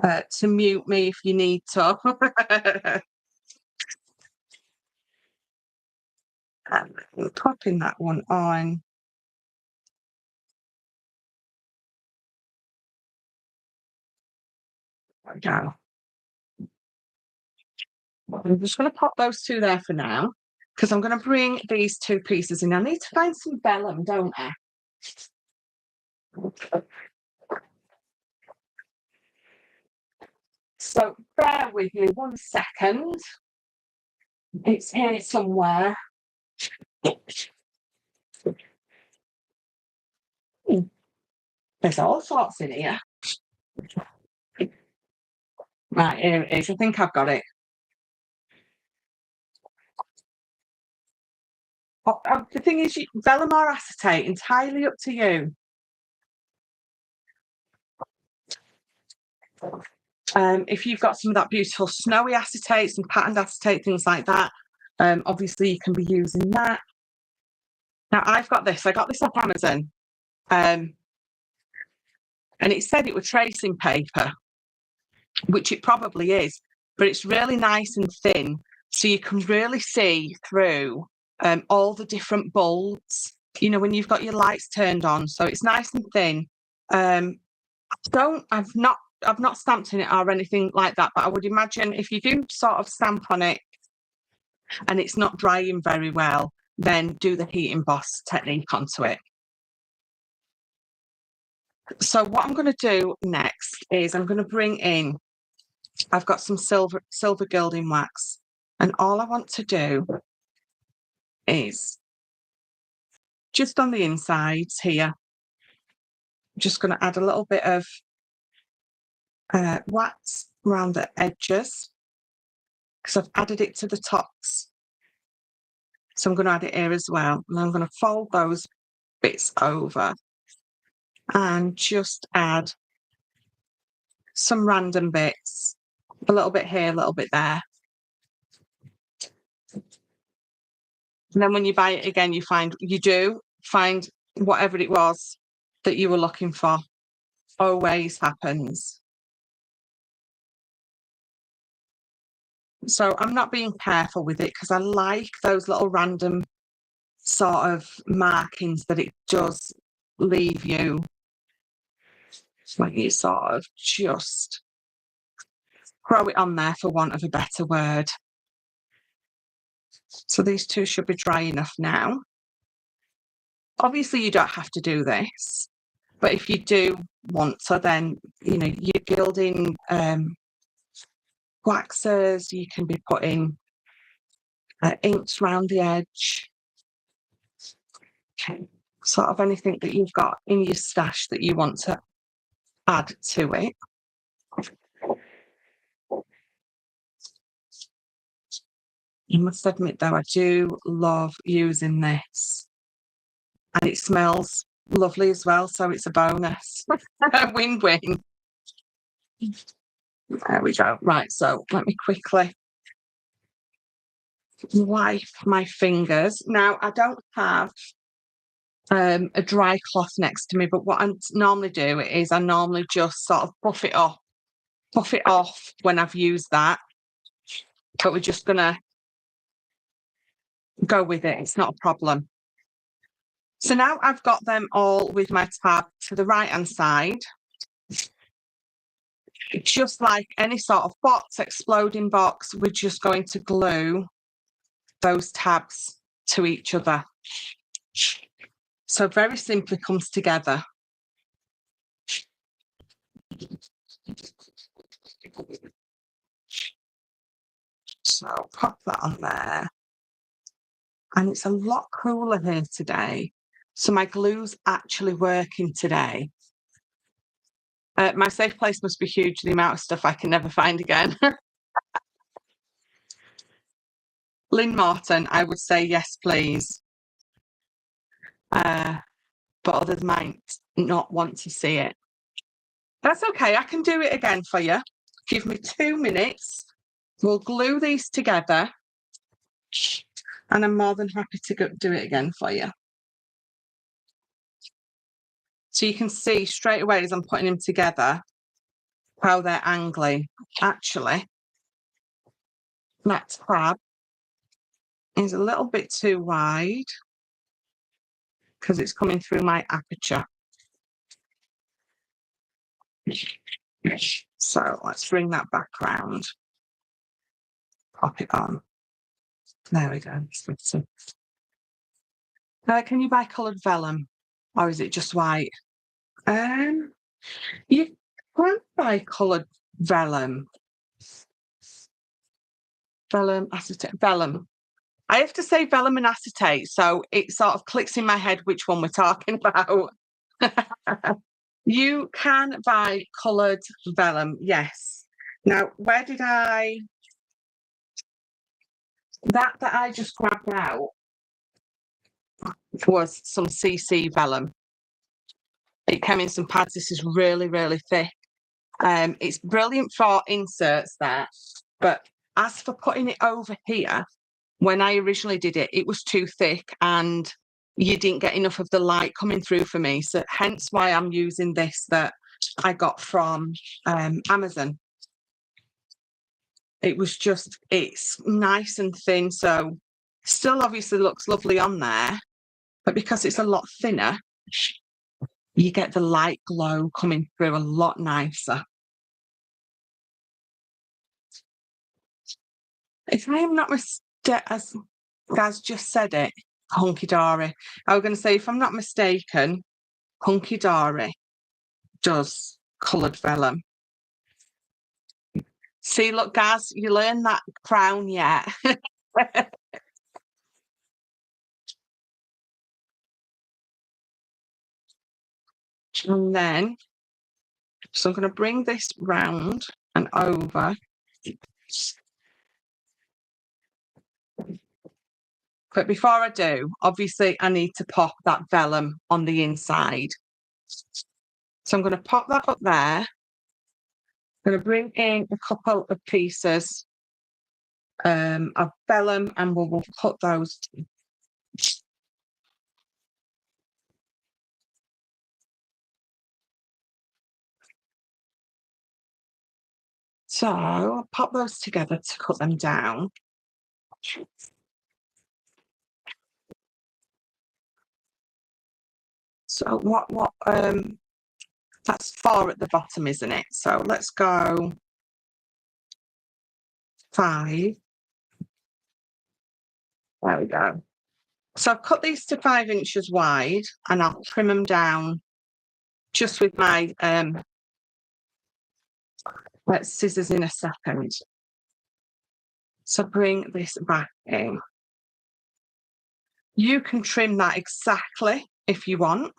to mute me if you need to. Popping that one on. There we go. I'm just going to pop those 2 there for now, because I'm going to bring these 2 pieces in. I need to find some vellum, don't I? So bear with me 1 second. It's here somewhere. There's all sorts in here. Right, here it is. I think I've got it. The thing is, vellum or acetate, entirely up to you. If you've got some of that beautiful snowy acetate, some patterned acetate, things like that, obviously you can be using that. Now I've got this. I got this off Amazon, and it said it was tracing paper, which it probably is, but it's really nice and thin, So you can really see through all the different bulbs, you know, when you've got your lights turned on. So it's nice and thin. I've not stamped in it or anything like that, but I would imagine if you do sort of stamp on it and it's not drying very well, then do the heat emboss technique onto it. So what I'm going to do next is I'm going to bring in, I've got some silver gilding wax, and all I want to do is just on the insides here, I'm just going to add a little bit of wax around the edges because I've added it to the tops. So I'm going to add it here as well. And I'm going to fold those bits over and just add some random bits, a little bit here, a little bit there. And then when you buy it again, you do find whatever it was that you were looking for. Always happens. So I'm not being careful with it because I like those little random sort of markings that it does leave you. Like you sort of just throw it on there, for want of a better word. So these two should be dry enough now. Obviously, you don't have to do this, but if you do want to, then, you know, you're gilding waxes, you can be putting inks around the edge. Okay, sort of anything that you've got in your stash that you want to add to it. I must admit, though, I do love using this. And it smells lovely as well, so it's a bonus. A win-win. There we go. Right, so let me quickly wipe my fingers. Now, I don't have a dry cloth next to me, but what I normally do is I normally just sort of puff it off when I've used that. But we're just going to go with it. It's not a problem. So now I've got them all with my tab to the right-hand side. Just like any sort of box, exploding box, we're just going to glue those tabs to each other. So very simply comes together. So pop that on there. And it's a lot cooler here today. So my glue's actually working today. My safe place must be huge, the amount of stuff I can never find again. Lynn Morton, I would say yes, please. But others might not want to see it. That's okay, I can do it again for you. Give me 2 minutes. We'll glue these together. And I'm more than happy to do it again for you. So you can see straight away as I'm putting them together how they're angling. Actually, that tab is a little bit too wide because it's coming through my aperture. So let's bring that back round. Pop it on. There we go. Can you buy coloured vellum, or is it just white? You can buy coloured vellum. Vellum, acetate, vellum. I have to say vellum and acetate, so it sort of clicks in my head which one we're talking about. You can buy coloured vellum, yes. Now, where did that I just grabbed out was some CC vellum. It came in some pads. This is really, really thick. It's brilliant for inserts there, but as for putting it over here, when I originally did it, it was too thick and you didn't get enough of the light coming through for me. So hence why I'm using this that I got from Amazon. it's nice and thin, so still obviously looks lovely on there, but because it's a lot thinner, you get the light glow coming through a lot nicer. If I am not mistaken, as Gaz just said it, hunky dory. I was going to say, if I'm not mistaken, hunky dory does coloured vellum. See, look, Gaz, you learned that crown yet. And then, so I'm going to bring this round and over. But before I do, obviously I need to pop that vellum on the inside. So I'm going to pop that up there. I'm going to bring in a couple of pieces of vellum and we'll cut those. So I'll pop those together to cut them down. So that's 4 at the bottom, isn't it? So let's go 5. There we go. So I've cut these to 5 inches wide and I'll trim them down just with my scissors in a second. So bring this back in. You can trim that exactly if you want.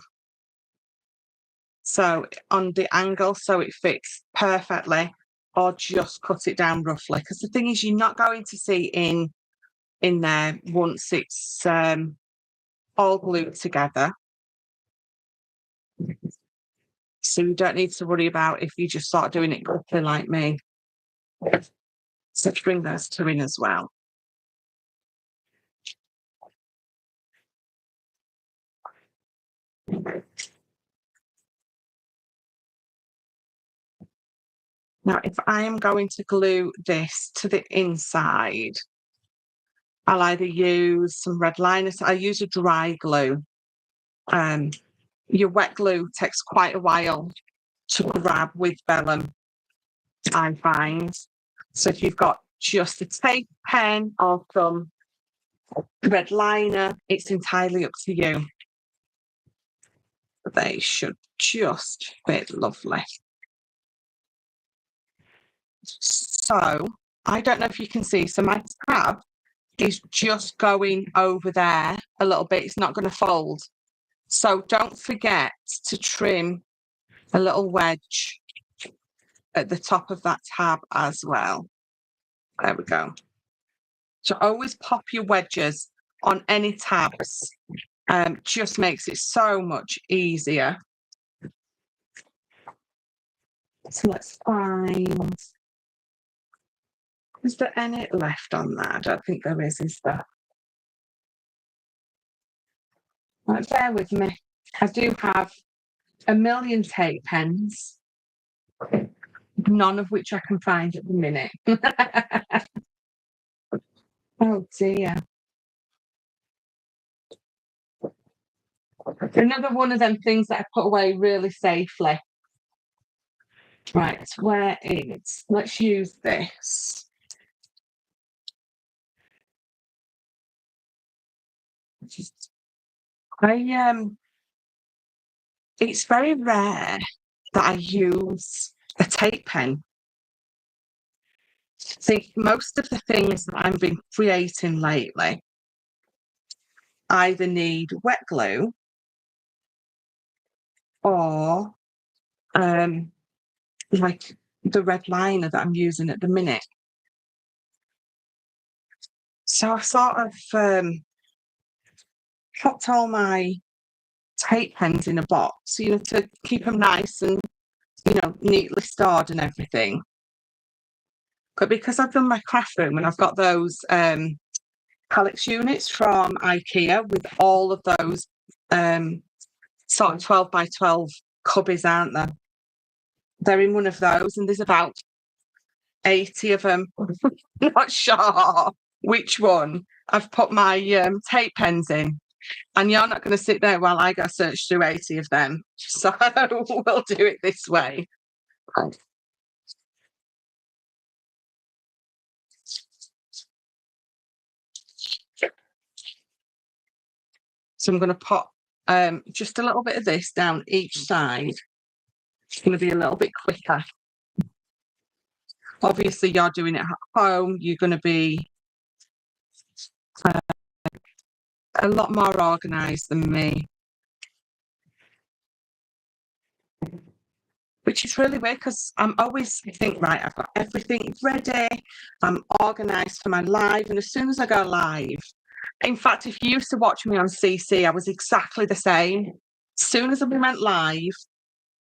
So on the angle, so it fits perfectly, or just cut it down roughly. Because the thing is, you're not going to see in there once it's all glued together. So you don't need to worry about if you just start doing it quickly like me. So bring those 2 in as well. Now, if I am going to glue this to the inside, I'll either use some red liners. I use a dry glue. Your wet glue takes quite a while to grab with vellum, I find. So if you've got just a tape pen or some red liner, it's entirely up to you. They should just fit lovely. So I don't know if you can see, so my tab is just going over there a little bit. It's not going to fold. So don't forget to trim a little wedge at the top of that tab as well. There we go. So always pop your wedges on any tabs. Just makes it so much easier. So let's find. Is there any left on that? I don't think there is there? Right, bear with me. I do have a million tape pens, none of which I can find at the minute. Oh dear. Another one of them things that I put away really safely. Right, where is? Let's use this. It's very rare that I use a tape pen. See, most of the things that I've been creating lately either need wet glue or like the red liner that I'm using at the minute. So I sort of popped all my tape pens in a box, to keep them nice and, neatly stored and everything. But because I've done my craft room and I've got those pallets units from IKEA with all of those sort of 12 by 12 cubbies, aren't there? They're in one of those, and there's about 80 of them. Not sure which one I've put my tape pens in. And you're not going to sit there while I go search through 80 of them. So we'll do it this way. So I'm going to put just a little bit of this down each side. It's going to be a little bit quicker. Obviously, you're doing it at home. You're going to be a lot more organised than me. Which is really weird because I'm always think, right, I've got everything ready. I'm organised for my live. And as soon as I go live, in fact, if you used to watch me on CC, I was exactly the same. As soon as we went live,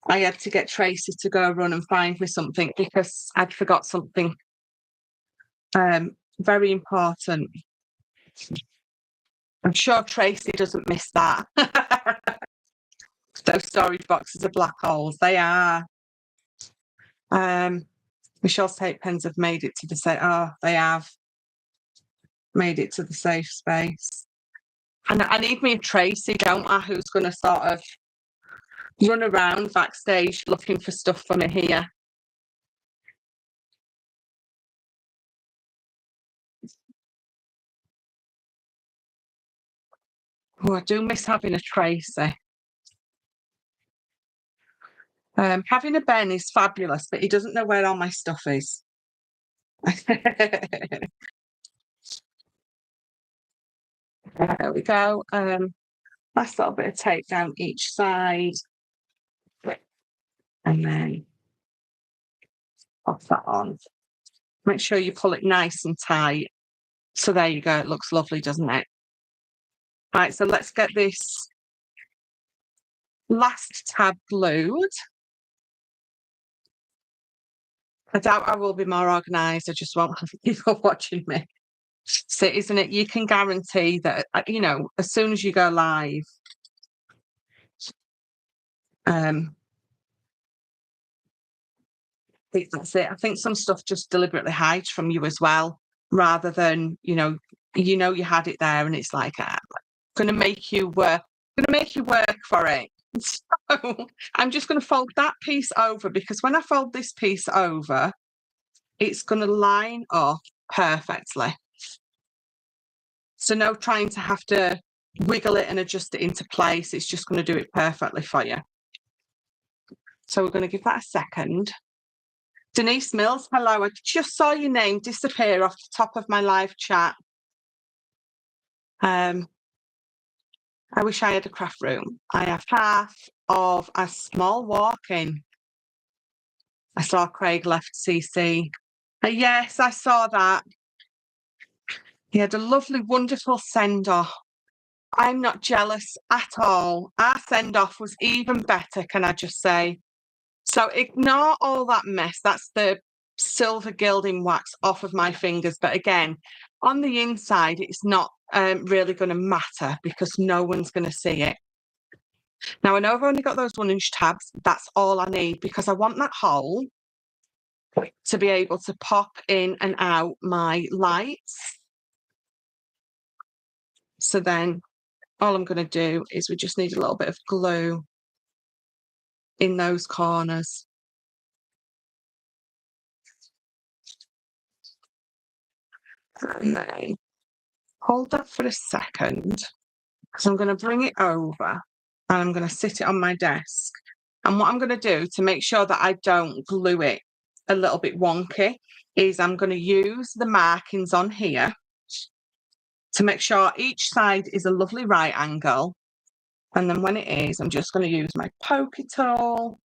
I had to get Tracy to go run and find me something because I'd forgot something very important. I'm sure Tracy doesn't miss that. Those storage boxes are black holes. They are. Michelle's tape pens have made it to the safe. Oh, they have made it to the safe space. And I need me a Tracy, don't I, who's going to sort of run around backstage looking for stuff for me here. Oh, I do miss having a Tracy. Having a Ben is fabulous, but he doesn't know where all my stuff is. There we go. Last little bit of tape down each side. And then pop that on. Make sure you pull it nice and tight. So there you go. It looks lovely, doesn't it? Right, so let's get this last tab glued. I doubt I will be more organised. I just won't have people watching me. So, isn't it? You can guarantee that, you know, as soon as you go live, I think that's it. I think some stuff just deliberately hides from you as well, rather than, you had it there and it's like, going to make you work for it. So I'm just going to fold that piece over because when I fold this piece over, it's going to line up perfectly. So no trying to have to wiggle it and adjust it into place. It's just going to do it perfectly for you. So we're going to give that a second. Denise Mills, hello. I just saw your name disappear off the top of my live chat. I wish I had a craft room. I have half of a small walk-in. I saw Craig left CC. Yes, I saw that. He had a lovely, wonderful send-off. I'm not jealous at all. Our send-off was even better, can I just say? So ignore all that mess. That's the silver gilding wax off of my fingers. But again, on the inside, it's not really going to matter because no one's going to see it. Now, I know I've only got those 1-inch tabs. That's all I need because I want that hole to be able to pop in and out my lights. So then all I'm going to do is we just need a little bit of glue in those corners. And then hold that for a second because I'm going to bring it over and I'm going to sit it on my desk. And what I'm going to do to make sure that I don't glue it a little bit wonky is I'm going to use the markings on here to make sure each side is a lovely right angle. And then when it is, I'm just going to use my pokey tool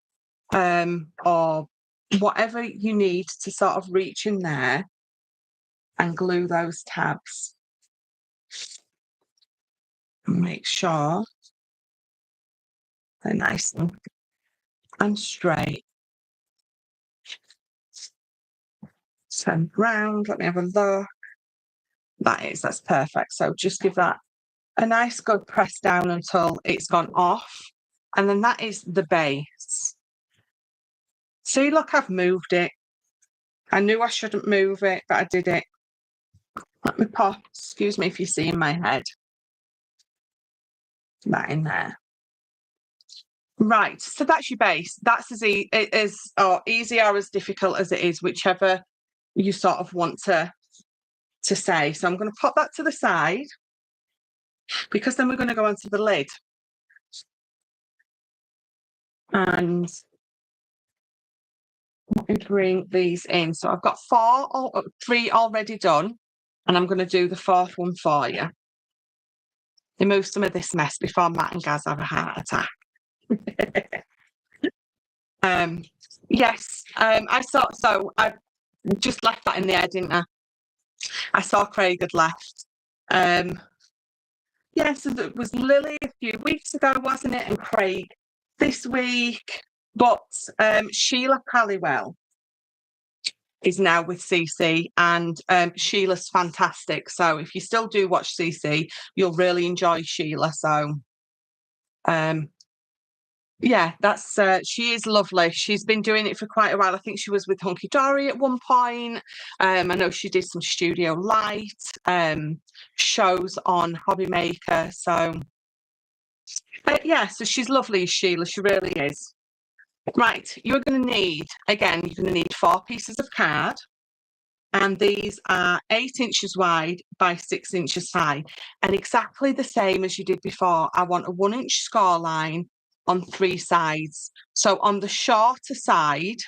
or whatever you need to sort of reach in there and glue those tabs. And make sure they're nice and straight. Turn round, let me have a look. That's perfect. So just give that a nice good press down until it's gone off. And then that is the base. See, look, I've moved it. I knew I shouldn't move it, but I did it. Let me pop, excuse me if you see in my head. That in there. Right, so that's your base. That's as easy or as difficult as it is, whichever you sort of want to say. So I'm going to pop that to the side, because then we're going to go onto the lid. And let me bring these in. So I've got 3 already done, and I'm going to do the 4th one for you. Remove some of this mess before Matt and Gaz have a heart attack. Yes, I just left that in the air, didn't I? I saw Craig had left. Yes, so it was Lily a few weeks ago, wasn't it? And Craig this week. But Sheila Halliwell is now with CC, and Sheila's fantastic. So if you still do watch CC, you'll really enjoy Sheila. So yeah, that's she is lovely. She's been doing it for quite a while. I think she was with Hunky Dory at one point. I know she did some studio light shows on Hobby Maker. So yeah, so she's lovely, Sheila. She really is. Right, you're going to need, again, you're going to need 4 pieces of card. And these are 8 inches wide by 6 inches high. And exactly the same as you did before, I want a 1-inch score line on 3 sides. So on the shorter side,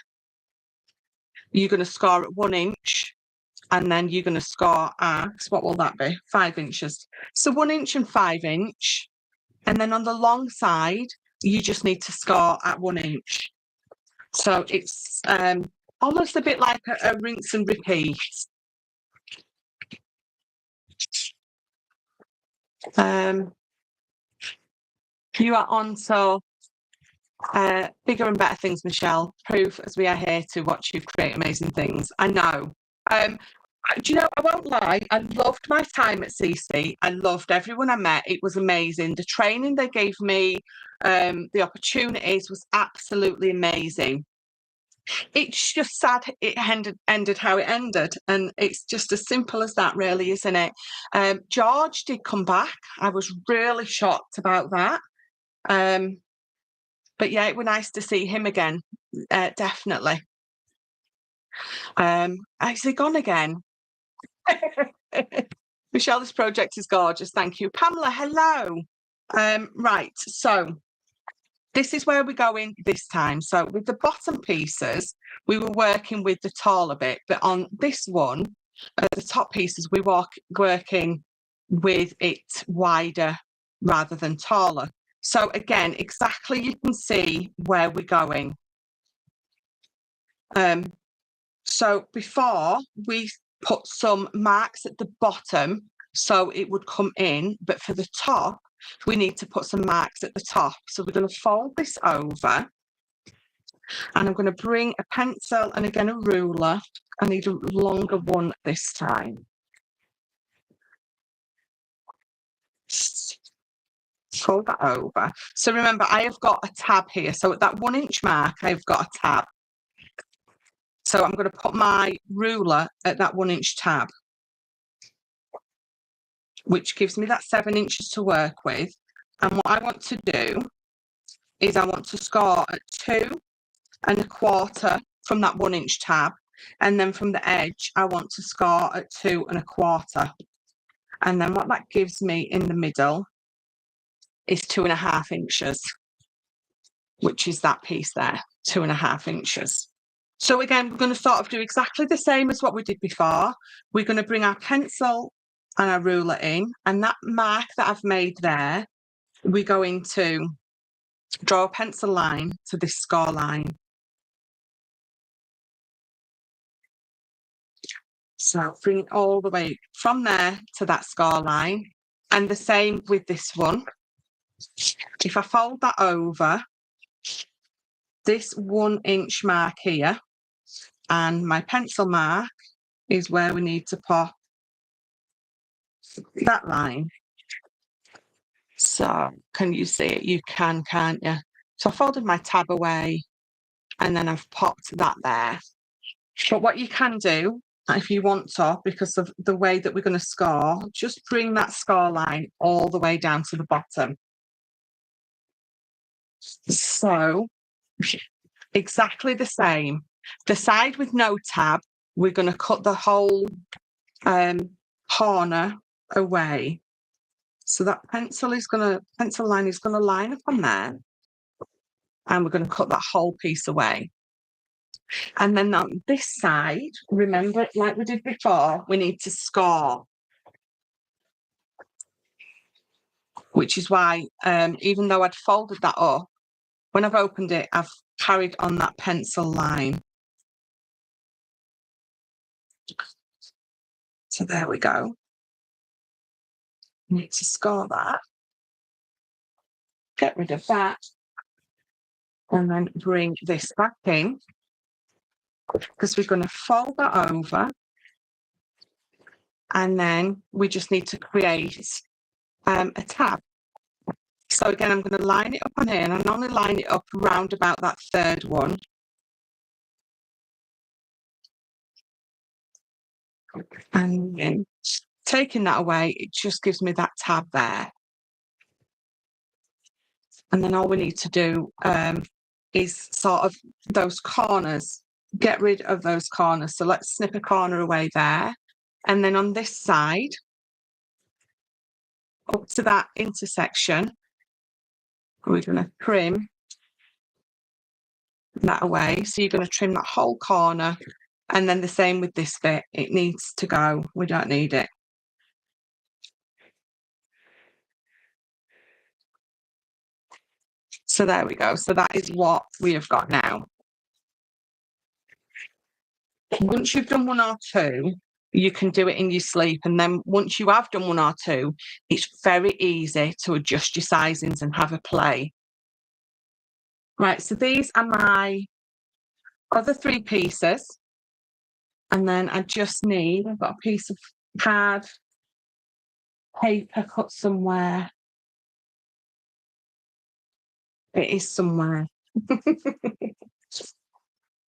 you're going to score at 1 inch, and then you're going to score at, what will that be? 5 inches. So 1 inch and 5 inch. And then on the long side, you just need to score at 1 inch. So it's almost a bit like a rinse and repeat. You are on so bigger and better things, Michelle. Proof as we are here to watch you create amazing things. I know. Do you know, I won't lie, I loved my time at CC. I loved everyone I met. It was amazing. The training they gave me, the opportunities was absolutely amazing. It's just sad it ended how it ended, and it's just as simple as that, really, isn't it? George did come back. I was really shocked about that. But yeah, it was nice to see him again, definitely. Is he gone again? Michelle, this project is gorgeous. Thank you. Pamela, hello. Right, so this is where we're going this time. So with the bottom pieces, we were working with the taller bit, but on this one, the top pieces, we were working with it wider rather than taller. So again, exactly, you can see where we're going. So before, we put some marks at the bottom so it would come in, but for the top, we need to put some marks at the top. So we're going to fold this over, and I'm going to bring a pencil and again a ruler. I need a longer one this time. Fold that over. So remember, I have got a tab here. So at that 1 inch mark, I've got a tab. So I'm going to put my ruler at that 1 inch tab, which gives me that 7 inches to work with. And what I want to do is I want to score at 2 1/4 from that 1 inch tab. And then from the edge, I want to score at 2 1/4. And then what that gives me in the middle is 2 1/2 inches, which is that piece there, 2 1/2 inches. So again, we're going to sort of do exactly the same as what we did before. We're going to bring our pencil and our ruler in, and that mark that I've made there, we're going to draw a pencil line to this score line. So bring it all the way from there to that score line. And the same with this one. If I fold that over, this 1 inch mark here, and my pencil mark is where we need to pop that line. So can you see it? You can, can't you? So I folded my tab away, and then I've popped that there. But what you can do, if you want to, because of the way that we're going to score, just bring that score line all the way down to the bottom. So exactly the same. The side with no tab, we're going to cut the whole corner away. So that pencil line is going to line up on there. And we're going to cut that whole piece away. And then on this side, remember, like we did before, we need to score. Which is why, even though I'd folded that up, when I've opened it, I've carried on that pencil line. So there we go. Need to score that. Get rid of that. And then bring this back in. Because we're going to fold that over. And then we just need to create a tab. So again, I'm going to line it up on here, and I'm only line it up round about that third one. And then taking that away, it just gives me that tab there. And then all we need to do is sort of those corners, get rid of those corners. So let's snip a corner away there. And then on this side, up to that intersection, we're going to trim that away. So you're going to trim that whole corner. And then the same with this bit. It needs to go. We don't need it. So there we go. So that is what we have got now. Once you've done one or two, you can do it in your sleep. And then once you have done one or two, it's very easy to adjust your sizings and have a play. Right, so these are my other three pieces. And then I just need, I've got a piece of card, paper cut somewhere. It is somewhere.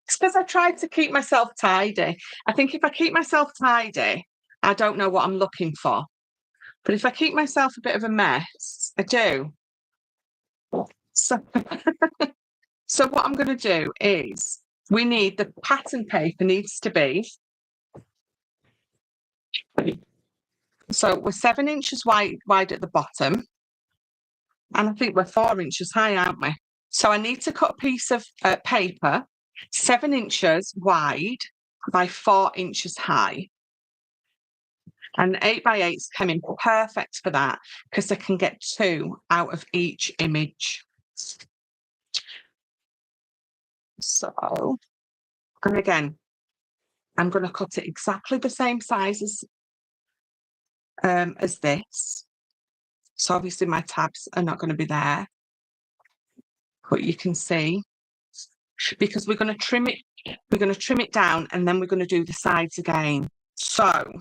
It's because I tried to keep myself tidy. I think if I keep myself tidy, I don't know what I'm looking for. But if I keep myself a bit of a mess, I do. So, so what I'm going to do is, we need, the pattern paper needs to be, so we're 7 inches wide at the bottom. And I think we're 4 inches high, aren't we? So I need to cut a piece of paper 7 inches wide by 4 inches high. And 8x8s came in perfect for that because I can get 2 out of each image. So, and again, I'm going to cut it exactly the same size as this. So obviously my tabs are not going to be there. But you can see, because we're going to trim it down, and then we're going to do the sides again. So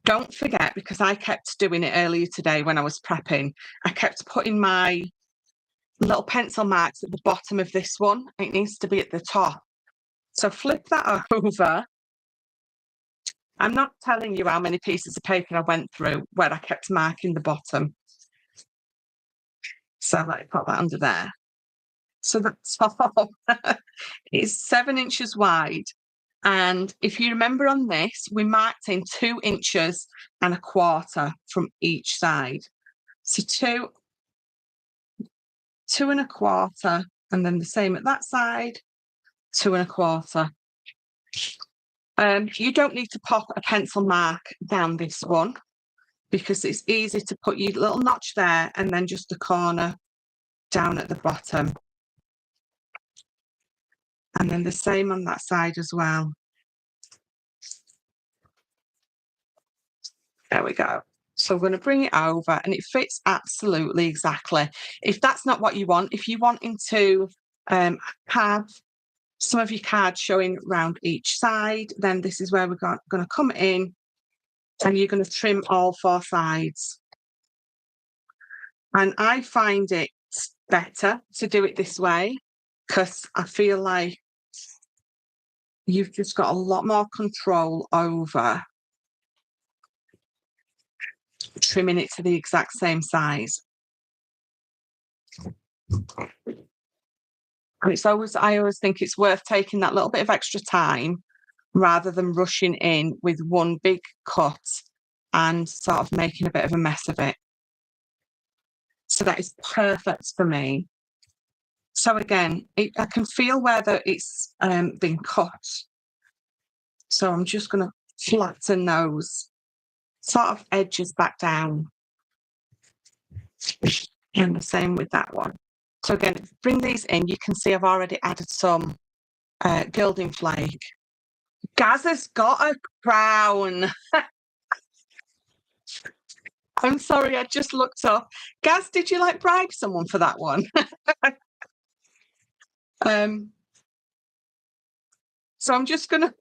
don't forget, because I kept doing it earlier today when I was prepping, I kept putting my little pencil marks at the bottom of this one. It needs to be at the top. So flip that over. I'm not telling you how many pieces of paper I went through where I kept marking the bottom. So let me put that under there. So the top is 7 inches wide. And if you remember on this, we marked in 2 inches and a quarter from each side. So 2 and a quarter, and then the same at that side, 2 and a quarter. You don't need to pop a pencil mark down this one because it's easy to put your little notch there and then just a corner down at the bottom. And then the same on that side as well. There we go. So we're going to bring it over, and it fits absolutely exactly. If that's not what you want, if you're wanting to have some of your cards showing around each side, then this is where we're going to come in, and you're going to trim all 4 sides. And I find it better to do it this way because I feel like you've just got a lot more control over trimming it to the exact same size. And I always think it's worth taking that little bit of extra time rather than rushing in with one big cut and sort of making a bit of a mess of it. So that is perfect for me. So again, I can feel where it's been cut. So I'm just going to flatten those sort of edges back down. And the same with that one. So again, bring these in. You can see I've already added some gilding flake. Gaz has got a crown. I'm sorry, I just looked up. Gaz, did you like bribe someone for that one? So I'm just going to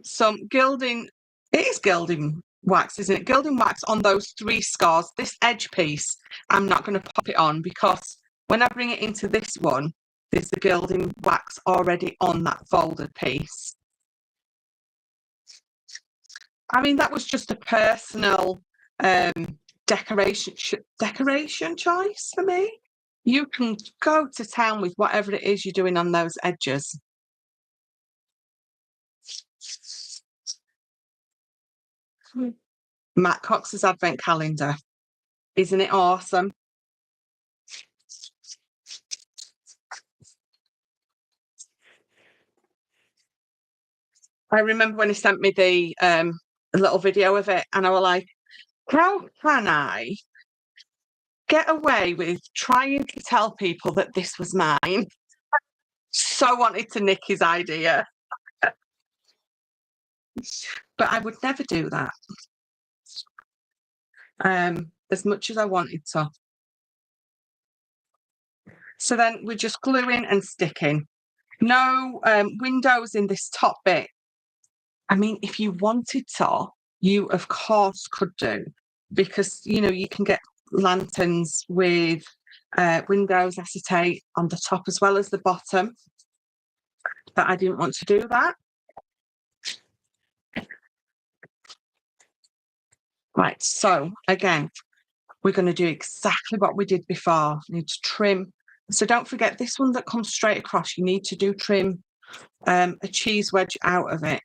some gilding. It is gilding wax, isn't it? Gilding wax on those 3 scars. This edge piece, I'm not going to pop it on because when I bring it into this one, there's the gilding wax already on that folded piece. I mean, that was just a personal decoration choice for me. You can go to town with whatever it is you're doing on those edges. Matt Cox's advent calendar. Isn't it awesome? I remember when he sent me the little video of it, and I was like, how can I get away with trying to tell people that this was mine? So wanted to nick his idea. But I would never do that. As much as I wanted to. So then we're just gluing and sticking. No windows in this top bit. I mean, if you wanted to, you of course could do, because you can get lanterns with windows acetate on the top as well as the bottom. But I didn't want to do that. Right, so again, we're going to do exactly what we did before. We need to trim. So don't forget, this one that comes straight across, you need to trim a cheese wedge out of it.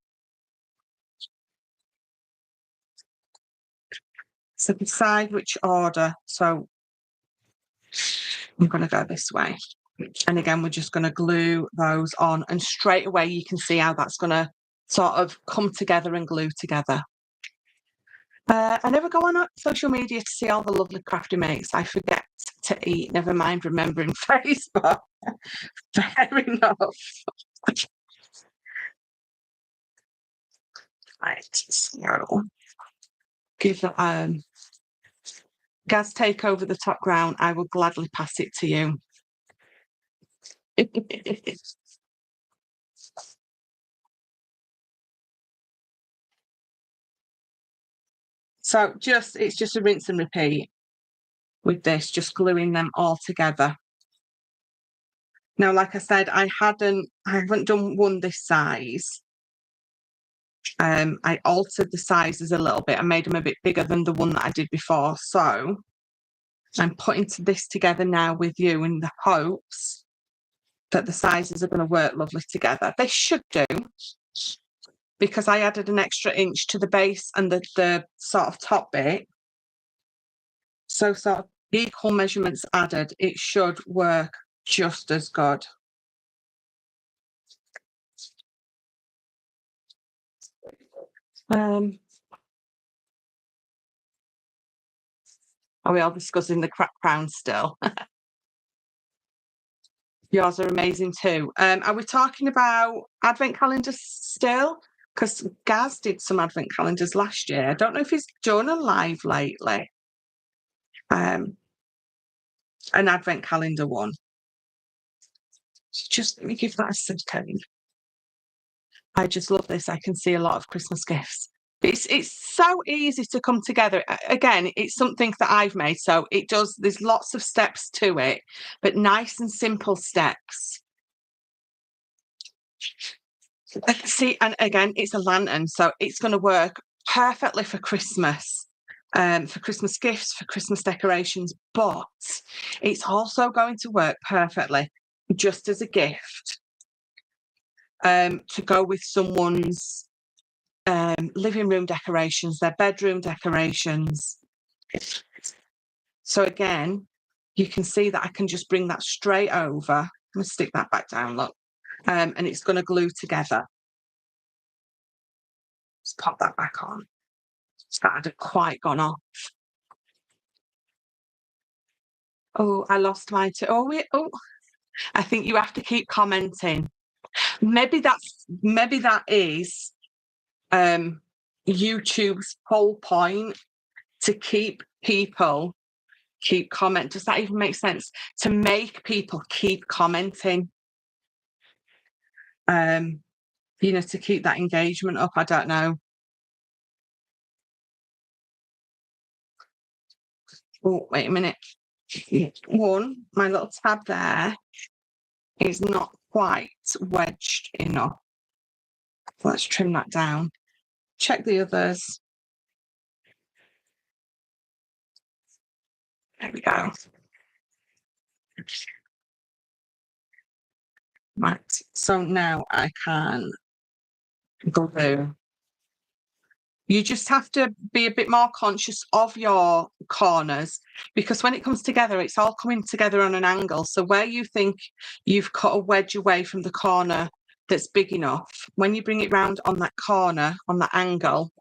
So decide which order. So I'm going to go this way. And again, we're just going to glue those on. And straight away, you can see how that's going to sort of come together and glue together. I never go on social media to see all the lovely crafty mates. I forget to eat, never mind remembering Facebook. Fair enough. Right, so give Gaz, take over the top ground. I will gladly pass it to you. So it's just a rinse and repeat with this, just gluing them all together. Now, like I said, I haven't done one this size. I altered the sizes a little bit. I made them a bit bigger than the one that I did before. So I'm putting this together now with you in the hopes that the sizes are going to work lovely together. They should do, because I added an extra inch to the base and the sort of top bit. So sort of equal measurements added, it should work just as good. Are we all discussing the crown still? Yours are amazing too. Are we talking about advent calendars still? Because Gaz did some advent calendars last year. I don't know if he's done a live lately. An advent calendar one. So just let me give that a second. I just love this. I can see a lot of Christmas gifts. It's so easy to come together. Again, it's something that I've made, so there's lots of steps to it, but nice and simple steps. See, and again, it's a lantern, so it's going to work perfectly for Christmas, for Christmas gifts, for Christmas decorations, but it's also going to work perfectly just as a gift to go with someone's living room decorations, their bedroom decorations. So again, you can see that I can just bring that straight over. I'm going to stick that back down, look, and it's going to glue together. Just pop that back on. That hadn't quite gone off. Oh, I lost mine too. Oh, wait. Oh, I think you have to keep commenting. Maybe that is YouTube's whole point, to keep people comment. Does that even make sense? To make people keep commenting. To keep that engagement up. I don't know. Oh, wait a minute. One, my little tab there is not quite wedged enough. Let's trim that down. Check the others. There we go. Right, so now I can glue. You just have to be a bit more conscious of your corners, because when it comes together, it's all coming together on an angle. So where you think you've cut a wedge away from the corner that's big enough, when you bring it round on that corner, on that angle,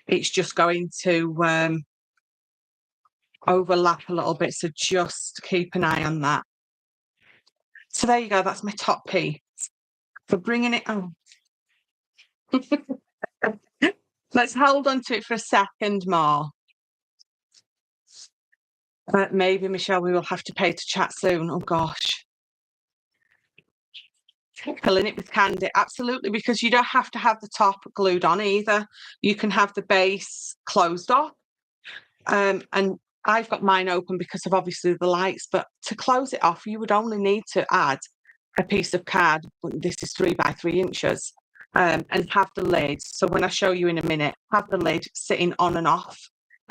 it's just going to overlap a little bit. So just keep an eye on that. So there you go. That's my top piece. For bringing it on. Let's hold on to it for a second more. Maybe, Michelle, we will have to pay to chat soon. Oh, gosh. Filling it with candy. Absolutely, because you don't have to have the top glued on either. You can have the base closed off. And I've got mine open because of obviously the lights, but to close it off, you would only need to add a piece of card. This is 3 by 3 inches. And have the lid. So when I show you in a minute, have the lid sitting on and off.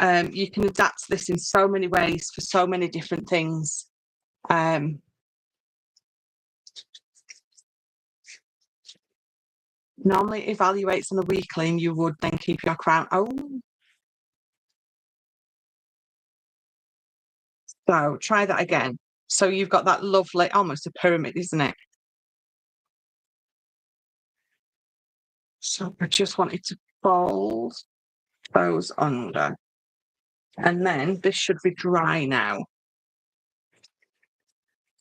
You can adapt this in so many ways for so many different things. Normally it evaluates on a weekly, and you would then keep your crown. Oh. So try that again. So you've got that lovely, almost a pyramid, isn't it? So I just wanted to fold those under. And then this should be dry now.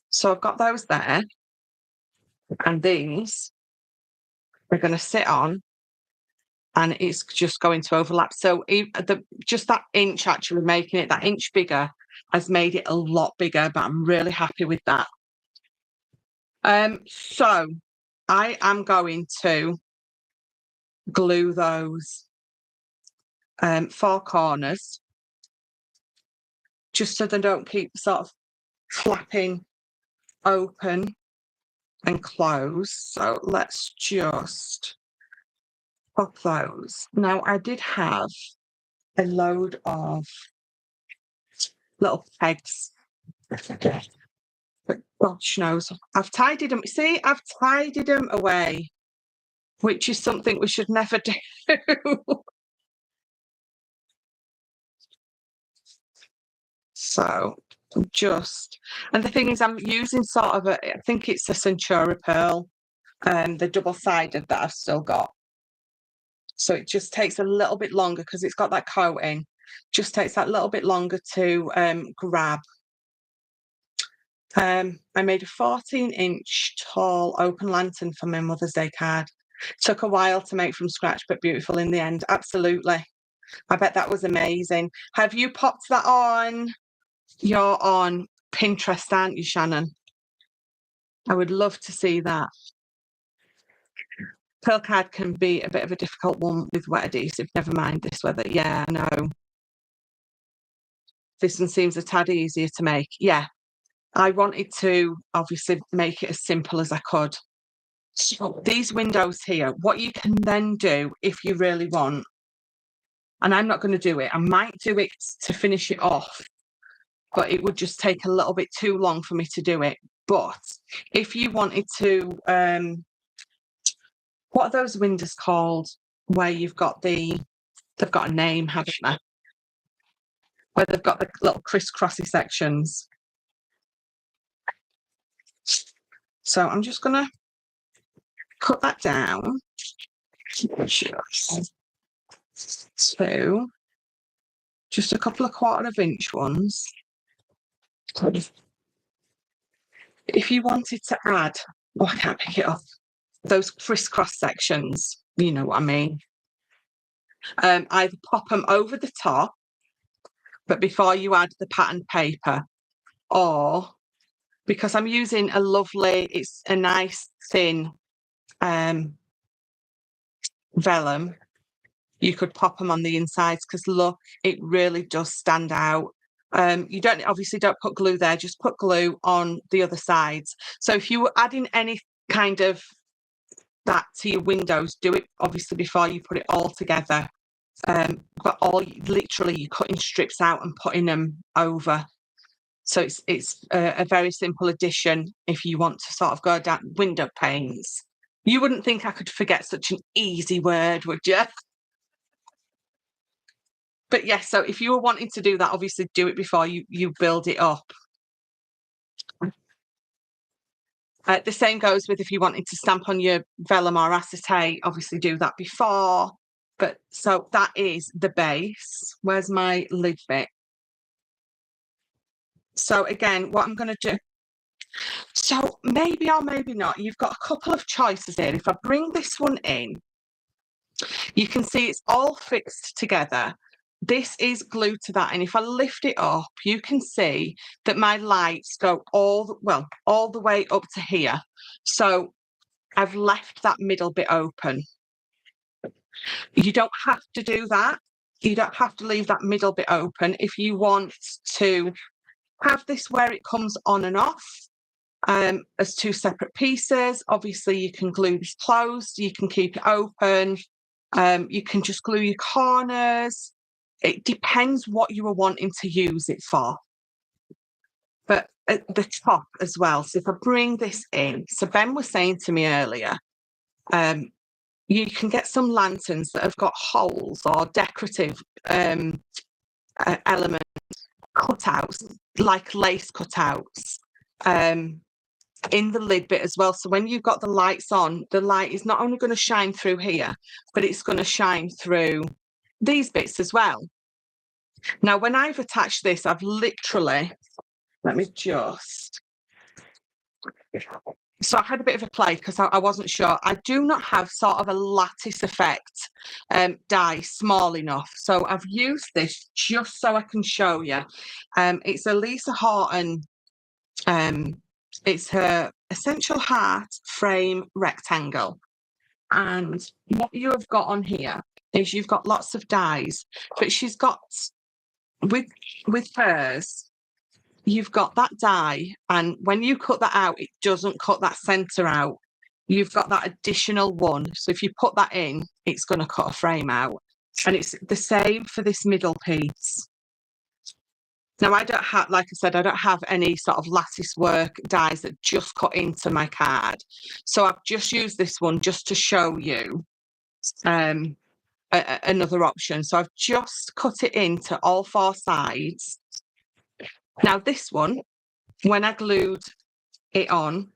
So I've got those there. And these are going to sit on, and it's just going to overlap. So just that inch, actually making it that inch bigger, has made it a lot bigger, but I'm really happy with that. So I am going to glue those 4 corners, just so they don't keep sort of flapping open and close. So let's just pop those. Now, I did have a load of little pegs, but gosh knows, I've tidied them. See, I've tidied them away, which is something we should never do. So and the thing is, I'm using sort of I think it's a Centura pearl, the double-sided that I've still got. So it just takes a little bit longer because it's got that coating. Just takes that little bit longer to grab. I made a 14-inch tall open lantern for my Mother's Day card. Took a while to make from scratch, but beautiful in the end. Absolutely. I bet that was amazing. Have you popped that on? You're on Pinterest, aren't you, Shannon? I would love to see that. Pearl card can be a bit of a difficult one with wet adhesive. Never mind this weather. Yeah, I know. This one seems a tad easier to make. Yeah. I wanted to obviously make it as simple as I could. So these windows here, what you can then do if you really want, and I'm not going to do it, I might do it to finish it off, but it would just take a little bit too long for me to do it. But if you wanted to, what are those windows called where you've got they've got a name, haven't they? Where they've got the little crisscrossy sections. So I'm just going to cut that down to just a couple of 1/4 inch ones. If you wanted to add, oh, I can't pick it up, those crisscross sections, you know what I mean. Either pop them over the top, but before you add the patterned paper, or because I'm using a lovely, it's a nice thin vellum, you could pop them on the insides because look, it really does stand out. You obviously don't put glue there, just put glue on the other sides. So if you were adding any kind of that to your windows, do it obviously before you put it all together. But literally you're cutting strips out and putting them over. So it's a very simple addition if you want to sort of go down window panes. You wouldn't think I could forget such an easy word, would you? But yes, so if you were wanting to do that, obviously do it before you build it up. The same goes with if you wanted to stamp on your vellum or acetate, obviously do that before. But so that is the base. Where's my lid bit? So again, what I'm going to do, so maybe or maybe not, you've got a couple of choices here. If I bring this one in, you can see it's all fixed together. This is glued to that, and if I lift it up, you can see that my lights go all the way up to here. So I've left that middle bit open. You don't have to do that. You don't have to leave that middle bit open. If you want to have this where it comes on and off as two separate pieces, obviously you can glue this closed, you can keep it open, you can just glue your corners. It depends what you are wanting to use it for. But at the top as well, so if I bring this in, so Ben was saying to me earlier, you can get some lanterns that have got holes or decorative elements, cutouts, like lace cutouts, in the lid bit as well. So when you've got the lights on, the light is not only going to shine through here, but it's going to shine through these bits as well. Now, when I've attached this, I've literally, let me just, so I had a bit of a play because I wasn't sure. I do not have sort of a lattice effect die small enough. So I've used this just so I can show you. It's a Lisa Horton, it's her Essential Heart frame rectangle. And what you have got on here is you've got lots of dies, but she's got, with hers, you've got that die, and when you cut that out, it doesn't cut that centre out. You've got that additional one. So if you put that in, it's going to cut a frame out. And it's the same for this middle piece. Now, I don't have, like I said, I don't have any sort of lattice work dies that just cut into my card. So I've just used this one just to show you another option. So I've just cut it into all 4 sides. Now, this one, when I glued it on,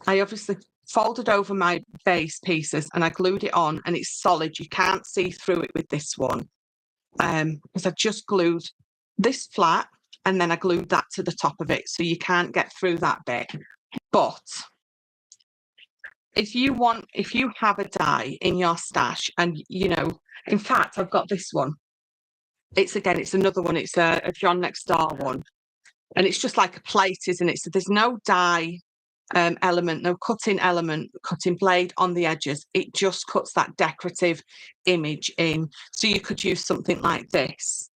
I obviously folded over my base pieces and I glued it on, and it's solid. You can't see through it with this one because I just glued this flat and then I glued that to the top of it, so you can't get through that bit. But if you have a die in your stash, and in fact, I've got this one. It's another one. It's a John Next Door one. And it's just like a plate, isn't it? So there's no die element, no cutting blade on the edges. It just cuts that decorative image in. So you could use something like this.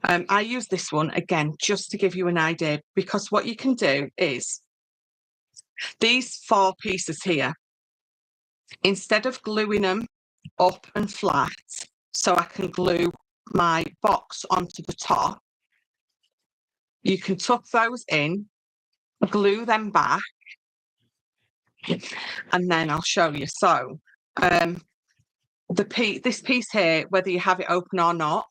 I use this one, again, just to give you an idea, because what you can do is These 4 pieces here, instead of gluing them up and flat so I can glue my box onto the top, you can tuck those in, glue them back, and then I'll show you. So this piece here, whether you have it open or not,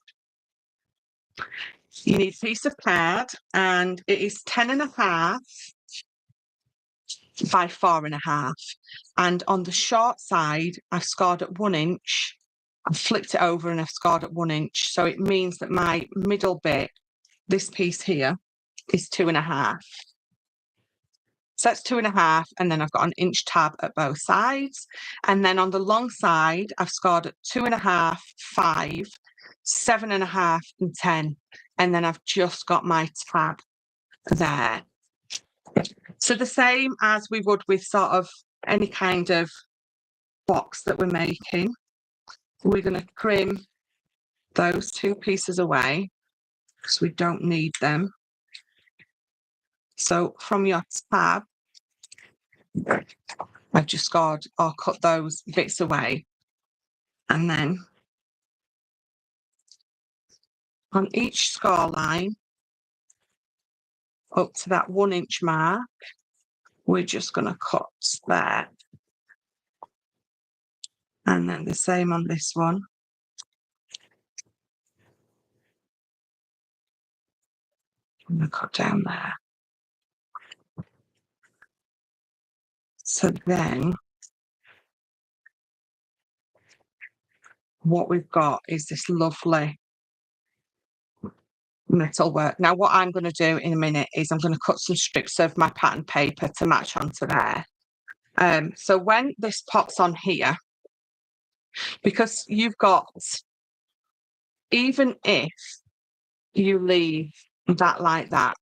you need a piece of card, and it is 10.5 by 4.5. And on the short side, I've scored at 1 inch. I've flipped it over and I've scored at 1 inch. So it means that my middle bit, this piece here, is 2.5. So that's 2.5, and then I've got an inch tab at both sides. And then on the long side, I've scored at 2.5, 5, 7.5, and 10. And then I've just got my tab there. So the same as we would with sort of any kind of box that we're making, we're going to trim those 2 pieces away because we don't need them. So from your tab, I've just scored or cut those bits away. And then on each score line, up to that 1 inch mark, we're just going to cut there. And then the same on this one. I'm going to cut down there. So then what we've got is this lovely metal work. Now, what I'm going to do in a minute is I'm going to cut some strips of my pattern paper to match onto there. So when this pops on here, because you've got, even if you leave that like that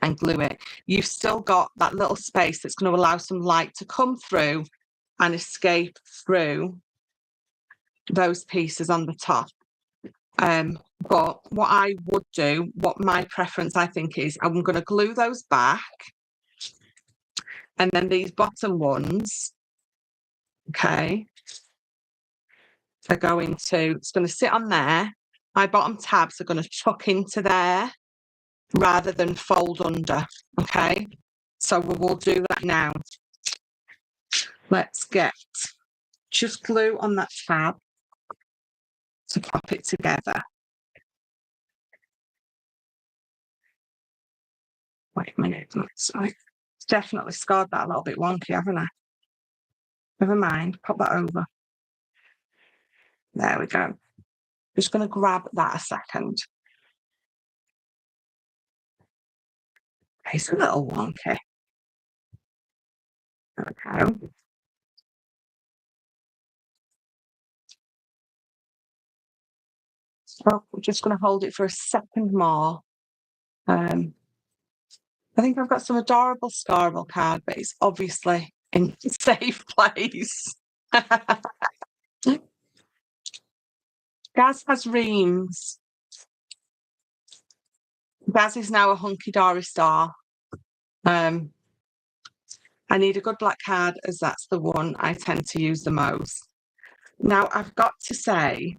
and glue it, you've still got that little space that's going to allow some light to come through and escape through those pieces on the top. But what I would do, what my preference I think is, I'm going to glue those back, and then these bottom ones, okay, are going to, it's going to sit on there. My bottom tabs are going to tuck into there rather than fold under, okay? So we will do that now. Let's get just glue on that tab to pop it together. Wait a minute, sorry. It's definitely scored that a little bit wonky, haven't I? Never mind, pop that over. There we go. Just going to grab that a second. It's a little wonky. There we go. So we're just going to hold it for a second more. I think I've got some adorable scarable card, but it's obviously in a safe place. Gaz has reams. Gaz is now a hunky-dory star. I need a good black card, as that's the one I tend to use the most. Now, I've got to say,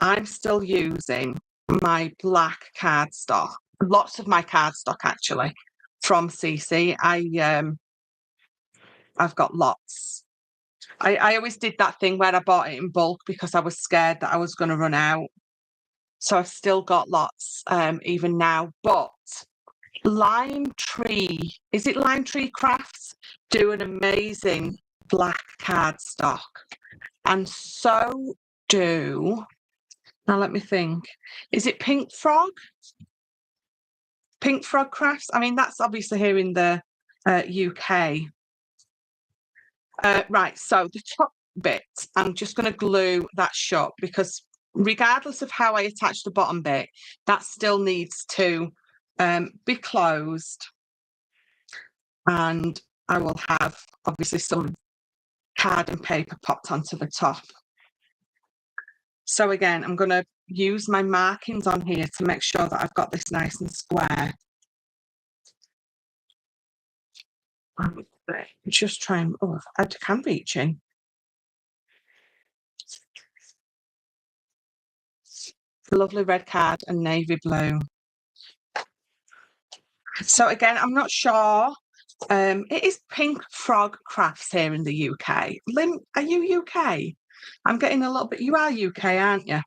I'm still using my black cardstock. Lots of my cardstock, actually, from CC. I've got lots. I always did that thing where I bought it in bulk because I was scared that I was going to run out. So I've still got lots, even now. But Lime Tree, is it Lime Tree Crafts? Do an amazing black cardstock. And so do, now let me think, is it Pink Frog? Pink Frog Crafts? I mean, that's obviously here in the UK. Right, so the top bit, I'm just going to glue that shut because regardless of how I attach the bottom bit, that still needs to be closed. And I will have obviously some card and paper popped onto the top. So again, I'm going to use my markings on here to make sure that I've got this nice and square. Just try and, oh, I can reach in. Lovely red card and navy blue. So again, I'm not sure. It is Pink Frog Crafts here in the UK. Lynn, are you UK? I'm getting a little bit. You are UK, aren't you?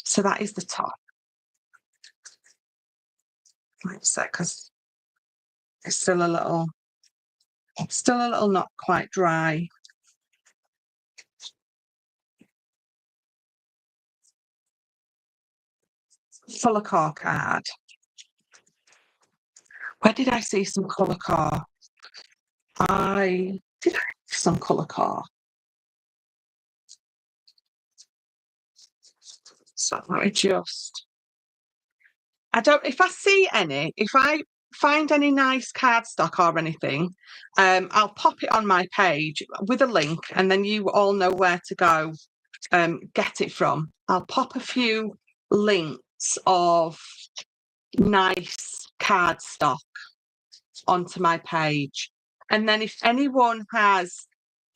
So that is the top. Like I said, because it's still a little not quite dry. Full of core card. Where did I see some colour core? I did I have some colour core. So let me just. If I see any, if I find any nice cardstock or anything, I'll pop it on my page with a link, and then you all know where to go get it from. I'll pop a few links of nice cardstock onto my page. And then if anyone has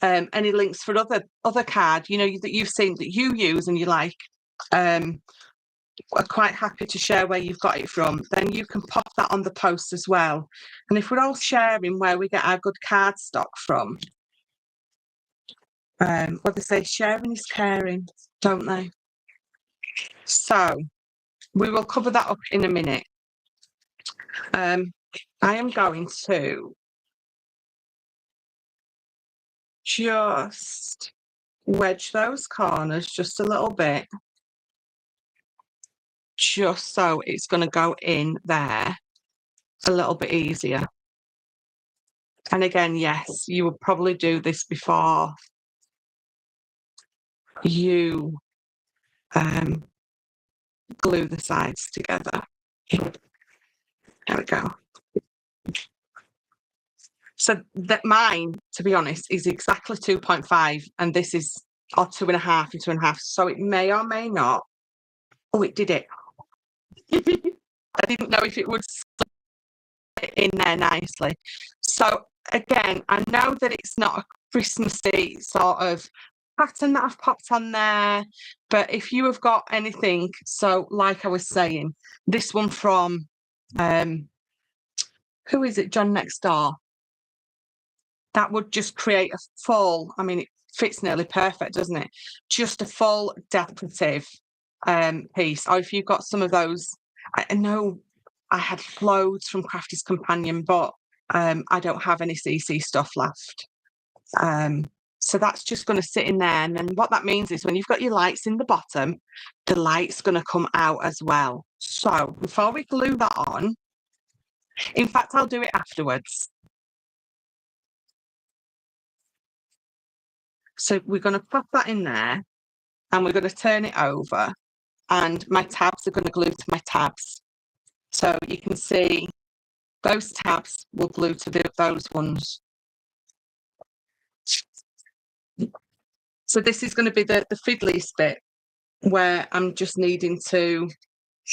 any links for other card, that you've seen that you use and you like, are quite happy to share where you've got it from, then you can pop that on the post as well. And if we're all sharing where we get our good cardstock from, what they say, sharing is caring, don't they? So we will cover that up in a minute. I am going to just wedge those corners just a little bit, just so it's going to go in there a little bit easier. And again, yes, you would probably do this before you glue the sides together. There we go. So that mine, to be honest, is exactly 2.5, and this is 2.5 and 2.5. So it may or may not. Oh, it did it. I didn't know if it would slip in there nicely. So again, I know that it's not a Christmassy sort of pattern that I've popped on there, but if you have got anything, so like I was saying, this one from who is it? John Next Door. That would just create a full, I mean, it fits nearly perfect, doesn't it? Just a full decorative piece. Or if you've got some of those, I know I had loads from Crafty's Companion, but I don't have any CC stuff left. So that's just going to sit in there. And then what that means is when you've got your lights in the bottom, the light's going to come out as well. So before we glue that on, in fact, I'll do it afterwards. So we're going to pop that in there and we're going to turn it over, and my tabs are going to glue to my tabs. So you can see those tabs will glue to those ones. So this is going to be the fiddliest bit where I'm just needing to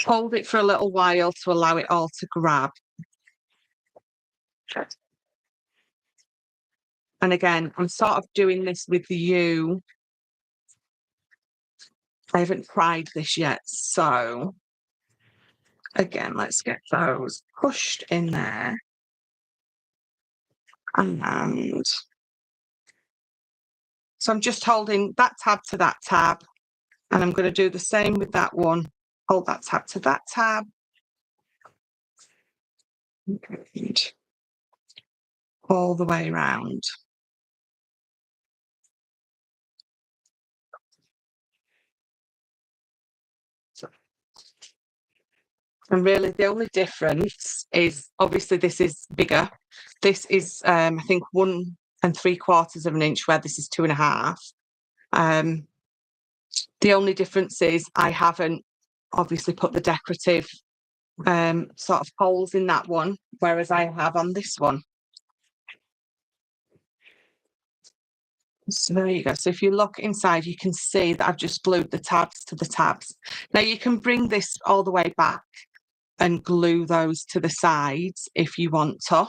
hold it for a little while to allow it all to grab. And again, I'm sort of doing this with you. I haven't tried this yet. So again, let's get those pushed in there. And so I'm just holding that tab to that tab, and I'm going to do the same with that one. Hold that tab to that tab. And all the way around. And really the only difference is obviously this is bigger. This is I think 1 3/4 of an inch, where this is 2.5. The only difference is I haven't obviously put the decorative sort of holes in that one, whereas I have on this one. So there you go. So if you look inside, you can see that I've just glued the tabs to the tabs. Now you can bring this all the way back and glue those to the sides if you want to,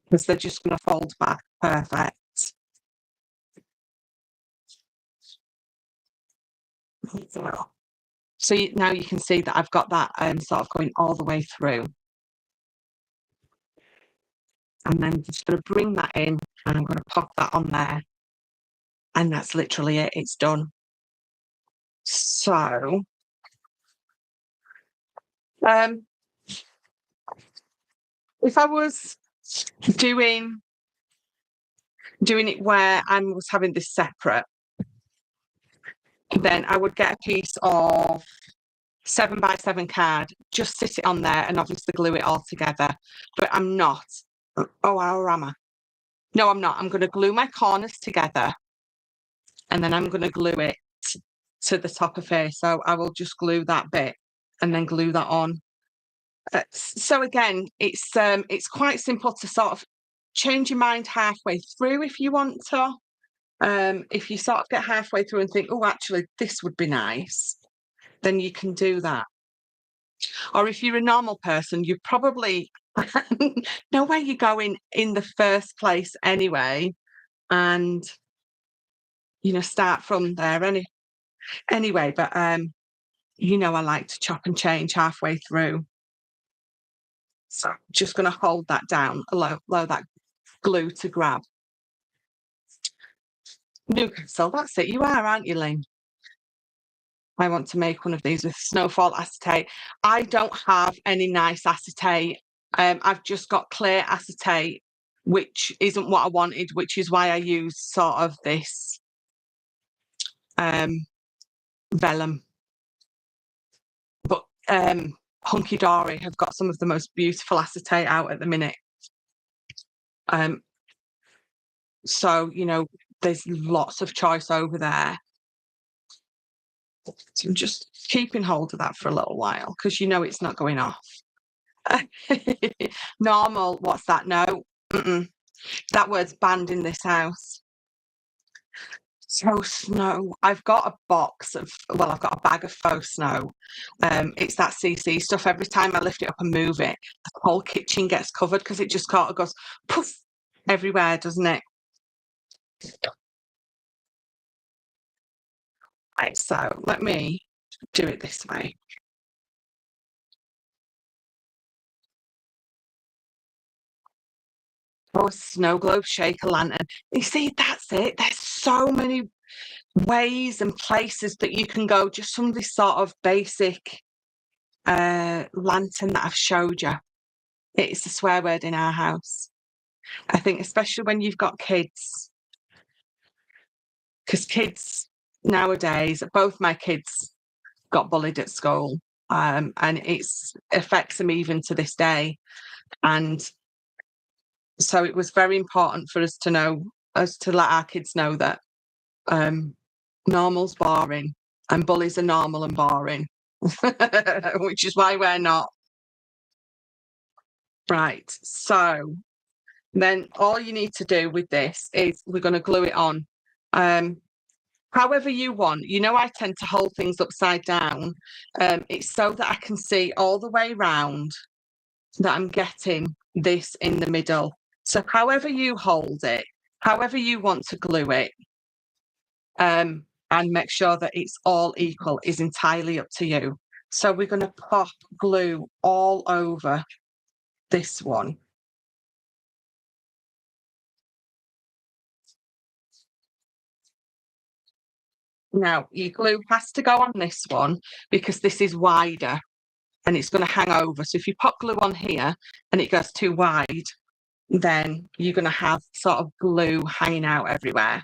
because they're just going to fold back perfect. So now you can see that I've got that sort of going all the way through. And then just going to bring that in and I'm going to pop that on there. And that's literally it, it's done. So, if I was doing it where I was having this separate, then I would get a piece of 7x7 card, just sit it on there and obviously glue it all together. But I'm not. Oh, or am I? No, I'm not. I'm going to glue my corners together and then I'm going to glue it to the top of here. So I will just glue that bit and then glue that on. So again, it's quite simple to sort of change your mind halfway through if you want to. If you sort of get halfway through and think, oh, actually, this would be nice, then you can do that. Or if you're a normal person, you probably know where you're going in the first place anyway, and start from there anyway. But I like to chop and change halfway through. So just going to hold that down, allow that glue to grab. Newcastle, that's it. You are, aren't you, Lynn? I want to make one of these with snowfall acetate. I don't have any nice acetate. I've just got clear acetate, which isn't what I wanted, which is why I use sort of this vellum. But Hunky Dory have got some of the most beautiful acetate out at the minute. So, there's lots of choice over there. So I'm just keeping hold of that for a little while because it's not going off. Normal, what's that? No, that word's banned in this house. Faux snow. I've got a bag of faux snow. It's that CC stuff. Every time I lift it up and move it, the whole kitchen gets covered because it just kind of goes poof everywhere, doesn't it? Right, so let me do it this way. Oh, a snow globe, shake a lantern. You see, that's it. There's so many ways and places that you can go just from this sort of basic lantern that I've showed you. It's a swear word in our house. I think especially when you've got kids, because kids nowadays, both my kids got bullied at school, and it affects them even to this day. And so it was very important for us to let our kids know that normal's boring and bullies are normal and boring, which is why we're not. Right, so then all you need to do with this is we're going to glue it on. However you want. I tend to hold things upside down. It's so that I can see all the way round that I'm getting this in the middle. So however you hold it, however you want to glue it, and make sure that it's all equal is entirely up to you. So we're going to pop glue all over this one. Now, your glue has to go on this one because this is wider and it's going to hang over. So if you pop glue on here and it goes too wide, then you're going to have sort of glue hanging out everywhere.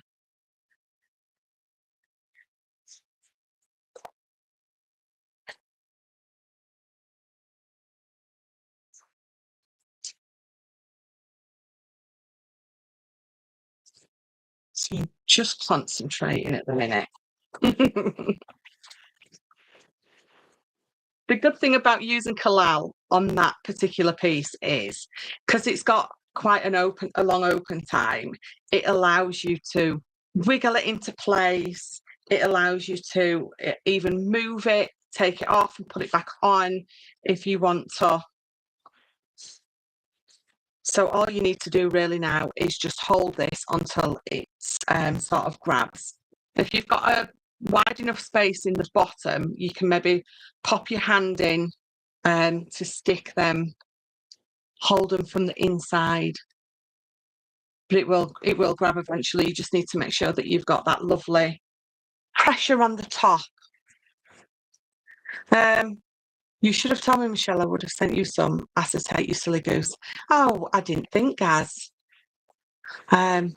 So I'm just concentrating at the minute. The good thing about using collal on that particular piece is because it's got quite a long open time, it allows you to wiggle it into place. It allows you to even move it take it off and put it back on if you want to. So all you need to do really now is just hold this until it sort of grabs. If you've got a wide enough space in the bottom, you can maybe pop your hand in to stick them, hold them from the inside. But it will grab eventually. You just need to make sure that you've got that lovely pressure on the top. You should have told me, Michelle, I would have sent you some acetate, you silly goose. Oh, I didn't think, Gaz. I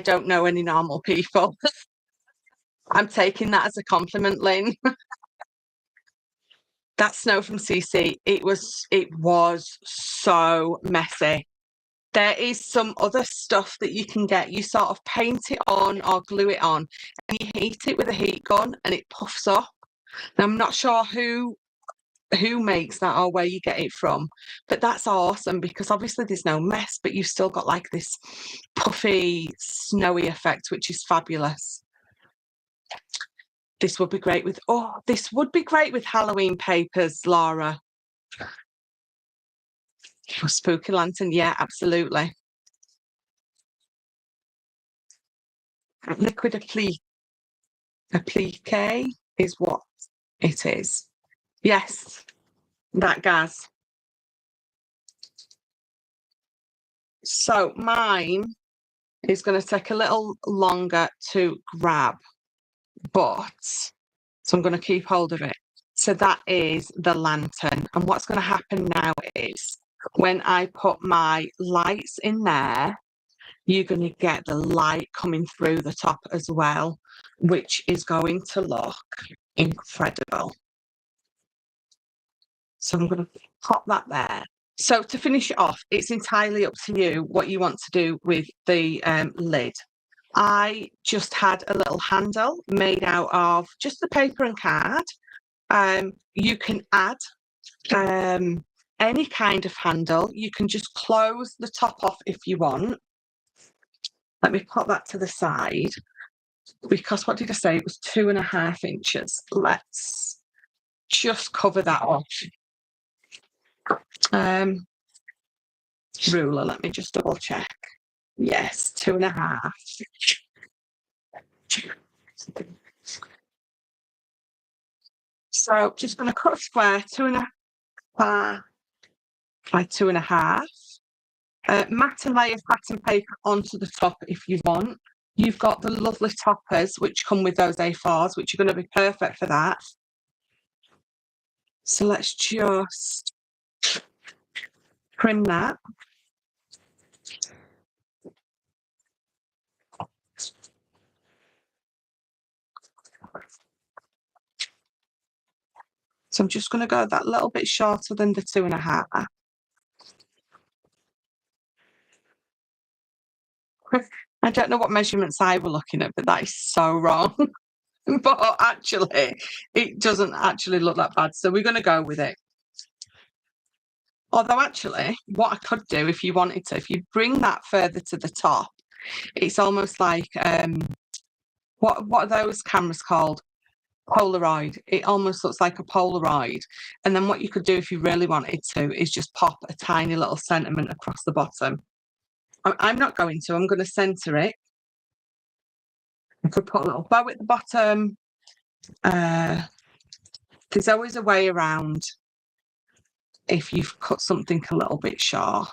don't know any normal people. I'm taking that as a compliment, Lynn. That snow from CC, it was so messy. There is some other stuff that you can get. You sort of paint it on or glue it on, and you heat it with a heat gun, and it puffs up. Now, I'm not sure who makes that or where you get it from, but that's awesome because obviously there's no mess, but you've still got like this puffy, snowy effect, which is fabulous. This would be great with Halloween papers, Laura. For spooky lantern, yeah, absolutely. Liquid applique is what it is. Yes, that Gaz. So mine is going to take a little longer to grab, but so I'm going to keep hold of it. So that is the lantern. And what's going to happen now is when I put my lights in there, you're going to get the light coming through the top as well, which is going to look incredible. So I'm going to pop that there. So to finish it off, it's entirely up to you what you want to do with the lid. I just had a little handle made out of just the paper and card. You can add any kind of handle. You can just close the top off if you want. Let me pop that to the side because what did I say? It was 2.5 inches. Let's just cover that off. Ruler, let me just double check. Yes, 2.5. So just going to cut a square, 2.5 by 2.5. Mat and lay of pattern paper onto the top if you want. You've got the lovely toppers which come with those A4s, which are going to be perfect for that. So let's just trim that. So I'm just going to go that little bit shorter than the 2.5. I don't know what measurements I were looking at, but that is so wrong. But actually, it doesn't actually look that bad. So we're going to go with it. Although actually, what I could do if you wanted to, if you bring that further to the top, it's almost like, what are those cameras called? Polaroid. It almost looks like a Polaroid. And then what you could do if you really wanted to is just pop a tiny little sentiment across the bottom. I'm not going to. I'm going to centre it. I could put a little bow at the bottom. There's always a way around if you've cut something a little bit short.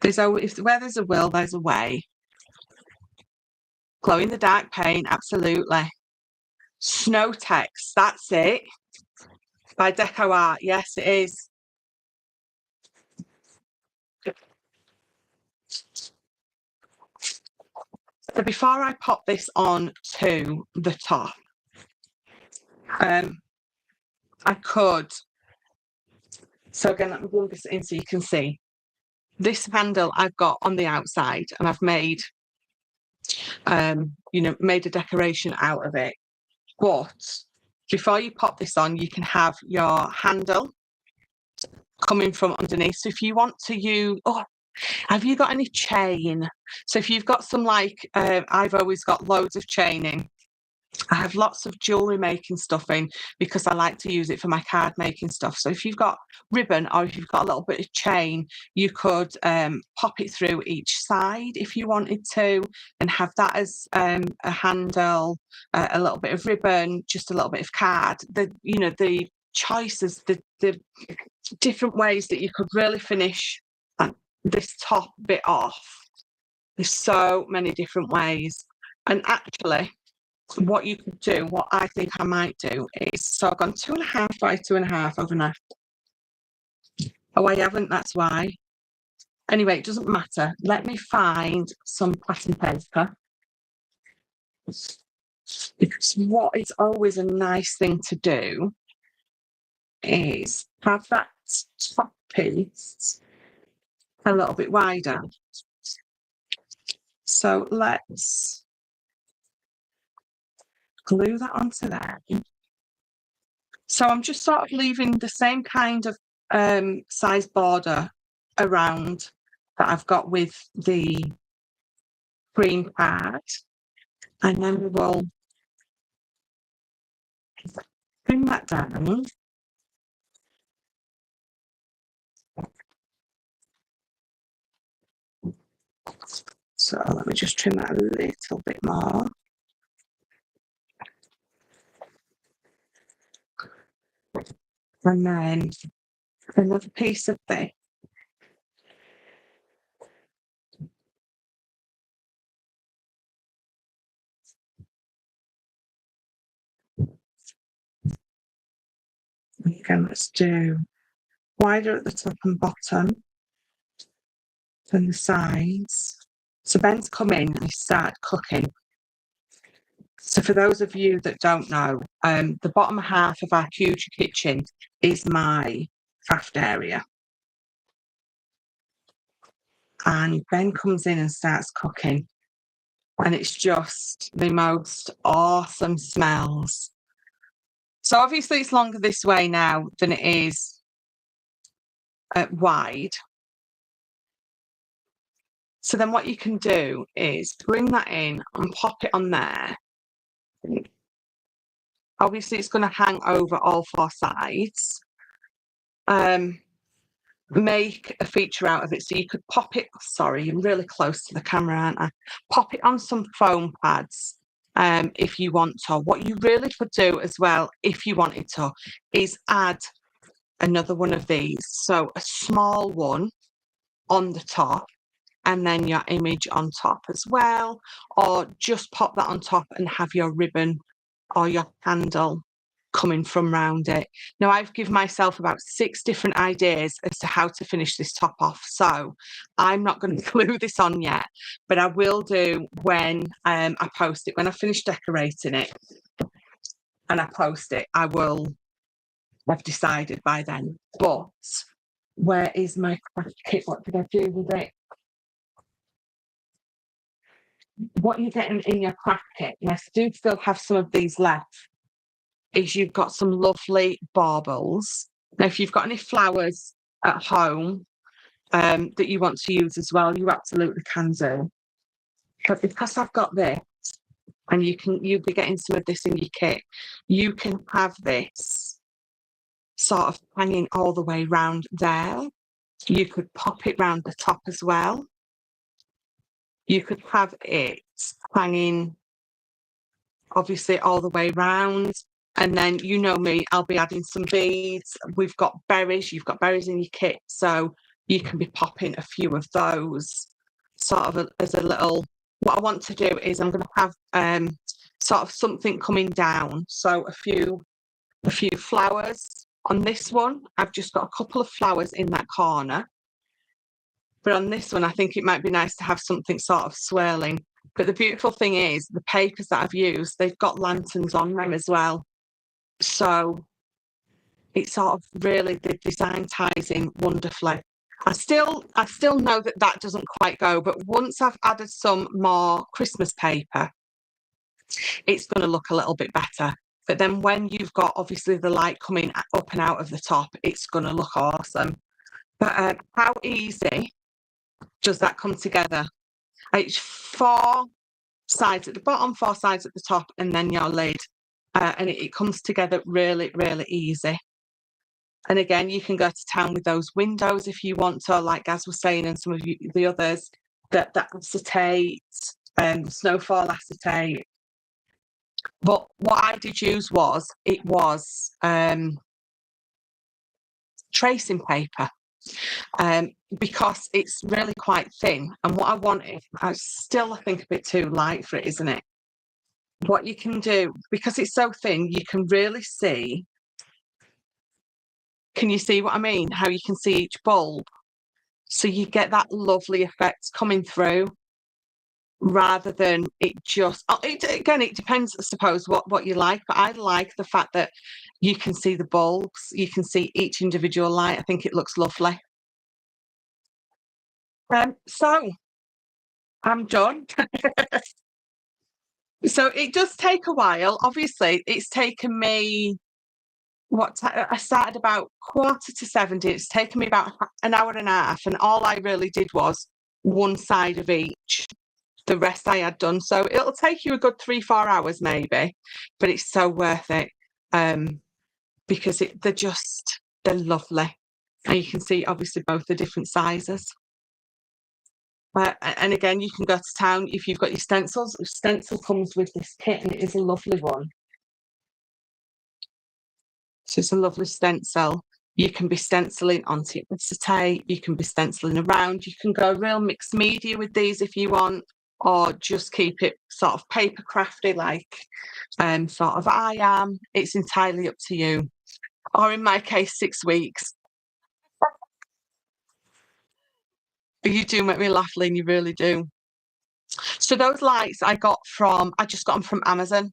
There's always, where there's a will, there's a way. Glow in the dark paint, absolutely. Snow text, that's it. By Deco Art, yes, it is. So before I pop this on to the top, I could. So again, let me bring this in so you can see. This handle I've got on the outside, and I've made, made a decoration out of it. But before you pop this on, you can have your handle coming from underneath. So if you want to use, have you got any chain? So if you've got some I've always got loads of chaining. I have lots of jewellery making stuff in because I like to use it for my card making stuff. So if you've got ribbon or if you've got a little bit of chain, you could pop it through each side if you wanted to, and have that as a handle, a little bit of ribbon, just a little bit of card. The choices, the different ways that you could really finish this top bit off. There's so many different ways. And actually, what you could do, what I think I might do is, so I've gone 2.5 by 2.5, haven't I? Oh, I haven't, that's why. Anyway, it doesn't matter. Let me find some pattern paper. Because what is always a nice thing to do is have that top piece a little bit wider. So let's glue that onto there. So I'm just sort of leaving the same kind of size border around that I've got with the green card. And then we will bring that down. So let me just trim that a little bit more. And then another piece of this. Again, let's do wider at the top and bottom than the sides. So Ben's come in and he started cooking. So for those of you that don't know, the bottom half of our huge kitchen is my craft area. And Ben comes in and starts cooking. And it's just the most awesome smells. So obviously it's longer this way now than it is wide. So then what you can do is bring that in and pop it on there. Obviously it's going to hang over all 4 sides. Make a feature out of it. So you could pop it, sorry, I'm really close to the camera, aren't I? Pop it on some foam pads if you want to. What you really could do as well, if you wanted to, is add another one of these. So a small one on the top and then your image on top as well, or just pop that on top and have your ribbon or your handle coming from round it. Now I've given myself about 6 different ideas as to how to finish this top off, so I'm not going to glue this on yet, but I will do when I post it. When I finish decorating it and I post it, I will have decided by then. But where is my craft kit? What did I do with it? What you're getting in your craft kit, and I do still have some of these left, is you've got some lovely baubles. Now, if you've got any flowers at home that you want to use as well, you absolutely can do. But because I've got this, and you'll be getting some of this in your kit, you can have this sort of hanging all the way round there. You could pop it round the top as well. You could have it hanging, obviously, all the way round. And then, you know me, I'll be adding some beads. We've got berries. You've got berries in your kit. So you can be popping a few of those sort of as a little... What I want to do is I'm going to have sort of something coming down. So a few flowers. On this one, I've just got a couple of flowers in that corner. But on this one, I think it might be nice to have something sort of swirling. But the beautiful thing is the papers that I've used, they've got lanterns on them as well. So it's sort of really, the design ties in wonderfully. I still know that doesn't quite go, but once I've added some more Christmas paper, it's going to look a little bit better. But then when you've got obviously the light coming up and out of the top, it's going to look awesome. But how easy does that come together? It's 4 sides at the bottom, 4 sides at the top, and then your lid. And it comes together really, really easy. And again, you can go to town with those windows if you want to, like Gaz was saying, and some of the others, that acetate, snowfall acetate. But what I did use was tracing paper, because it's really quite thin. And what I wanted, I still think a bit too light for it, isn't it? What you can do, because it's so thin, you can really see. Can you see what I mean? How you can see each bulb? So you get that lovely effect coming through, rather than it just. Again, it depends, I suppose, what you like. But I like the fact that you can see the bulbs, you can see each individual light. I think it looks lovely. So I'm done. So it does take a while. Obviously, it's taken me. I started about 6:45. It's taken me about an hour and a half, and all I really did was one side of each. The rest I had done. So it'll take you a good 3-4 hours maybe, but it's so worth it, because they're lovely. And you can see obviously both the different sizes. And again, you can go to town if you've got your stencils. The stencil comes with this kit, and it is a lovely one. So it's a lovely stencil. You can be stenciling onto your acetate, you can be stenciling around, you can go real mixed media with these if you want, or just keep it sort of paper crafty like sort of I am. It's entirely up to you. Or in my case, 6 weeks. You do make me laugh, Lynn, you really do. So those lights I just got them from Amazon.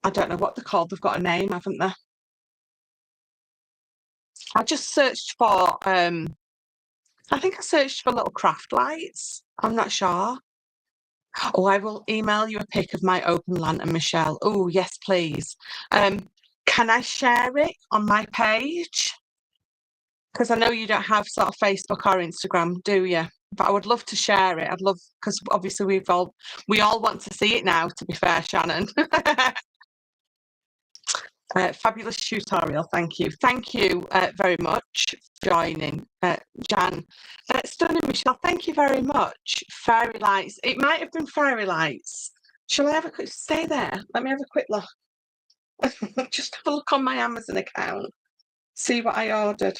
I don't know what they're called. They've got a name, haven't they? I just searched for, I think I searched for little craft lights. I'm not sure. Oh, I will email you a pic of my open lantern, Michelle. Oh, yes, please. Can I share it on my page? Because I know you don't have sort of Facebook or Instagram, do you? But I would love to share it. I'd love, because obviously we all want to see it now, to be fair, Shannon. Fabulous tutorial, thank you. Thank you very much for joining, Jan. Stunning, Michelle, thank you very much. Fairy lights, it might have been fairy lights. Shall I have a quick, stay there, let me have a quick look. Just have a look on my Amazon account, see what I ordered.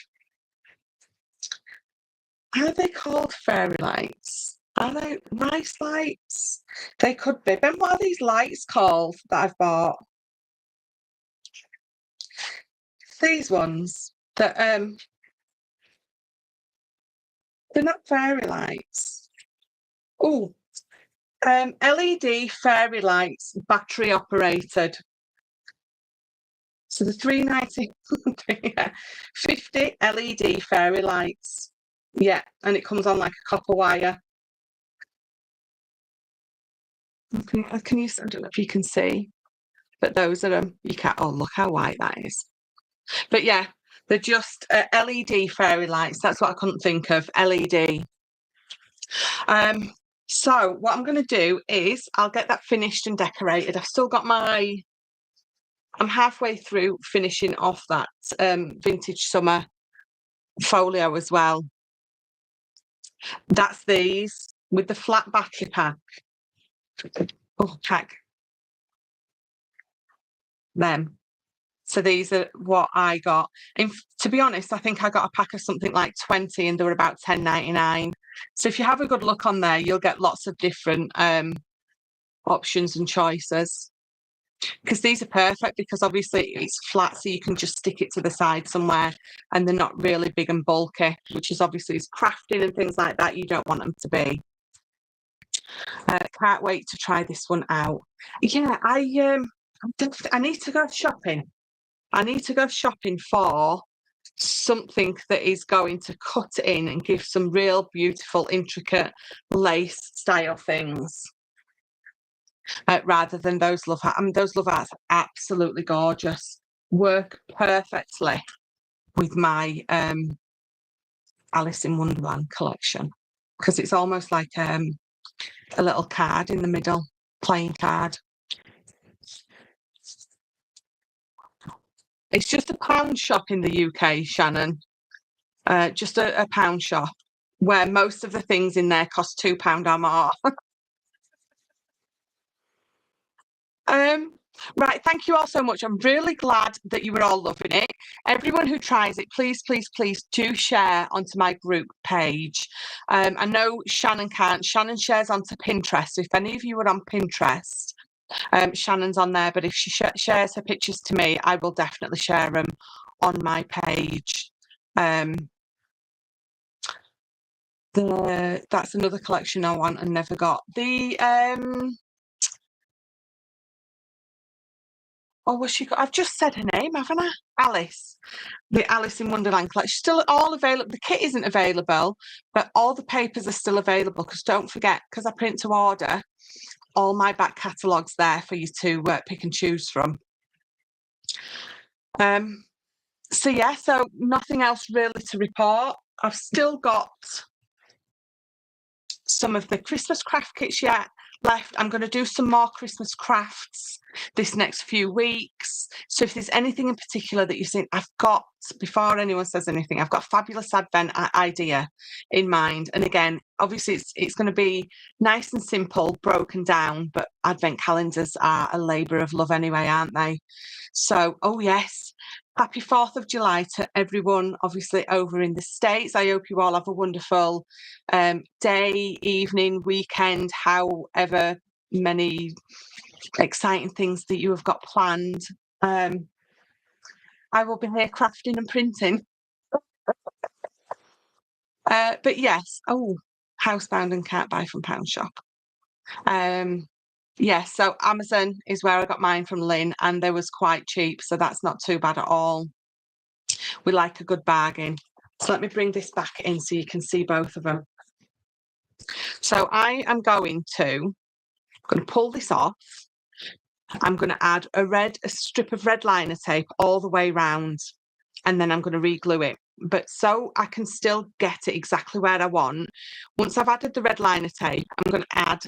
Are they called fairy lights? Are they rice lights? They could be. Ben, what are these lights called that I've bought? These ones that they're not fairy lights. Oh, LED fairy lights, battery operated. So the 390, yeah, 50 LED fairy lights. Yeah, and it comes on like a copper wire. Okay, I don't know if you can see, but those are them. You can't. Oh, look how white that is. But yeah, they're just LED fairy lights. That's what I couldn't think of. LED. So what I'm going to do is I'll get that finished and decorated. I've still got I'm halfway through finishing off that vintage summer folio as well. That's these with the flat battery pack. Oh, heck. Them. So these are what I got. And to be honest, I think I got a pack of something like 20 and they were about £10.99. So if you have a good look on there, you'll get lots of different options and choices. Because these are perfect, because obviously it's flat, so you can just stick it to the side somewhere, and they're not really big and bulky, which is obviously crafting and things like that. You don't want them to be. Can't wait to try this one out. Yeah, I need to go shopping. I need to go shopping for something that is going to cut in and give some real beautiful, intricate lace style things. Rather than those love hearts. I mean, those love hearts are absolutely gorgeous. Work perfectly with my Alice in Wonderland collection, because it's almost like a little card in the middle, playing card. It's just a pound shop in the UK, Shannon. Just a pound shop where most of the things in there cost £2 or more. Right, thank you all so much. I'm really glad that you were all loving it. Everyone who tries it, please, please, please do share onto my group page. I know Shannon can't. Shannon shares onto Pinterest. So if any of you are on Pinterest, Shannon's on there. But if she shares her pictures to me, I will definitely share them on my page. That's another collection I want and never got. What's she got? I've just said her name, haven't I? Alice. The Alice in Wonderland collection. Still all available. The kit isn't available, but all the papers are still available. Because don't forget, because I print to order, all my back catalogue's there for you to pick and choose from. So yeah, so nothing else really to report. I've still got some of the Christmas craft kits yet left. I'm going to do some more Christmas crafts this next few weeks. So if there's anything in particular that you've seen, before anyone says anything, I've got a fabulous Advent idea in mind. And again, obviously it's going to be nice and simple, broken down, but Advent calendars are a labour of love anyway, aren't they? So, oh yes, happy 4th of July to everyone, obviously, over in the States. I hope you all have a wonderful day, evening, weekend, however many exciting things that you have got planned. I will be here crafting and printing. But yes, housebound and can't buy from pound shop. Yes, so Amazon is where I got mine from Lynn, and they was quite cheap, so that's not too bad at all. We like a good bargain. So let me bring this back in so you can see both of them. So I am going to pull this off. I'm going to add a strip of red liner tape all the way round, and then I'm going to re-glue it. But so I can still get it exactly where I want. Once I've added the red liner tape, I'm going to add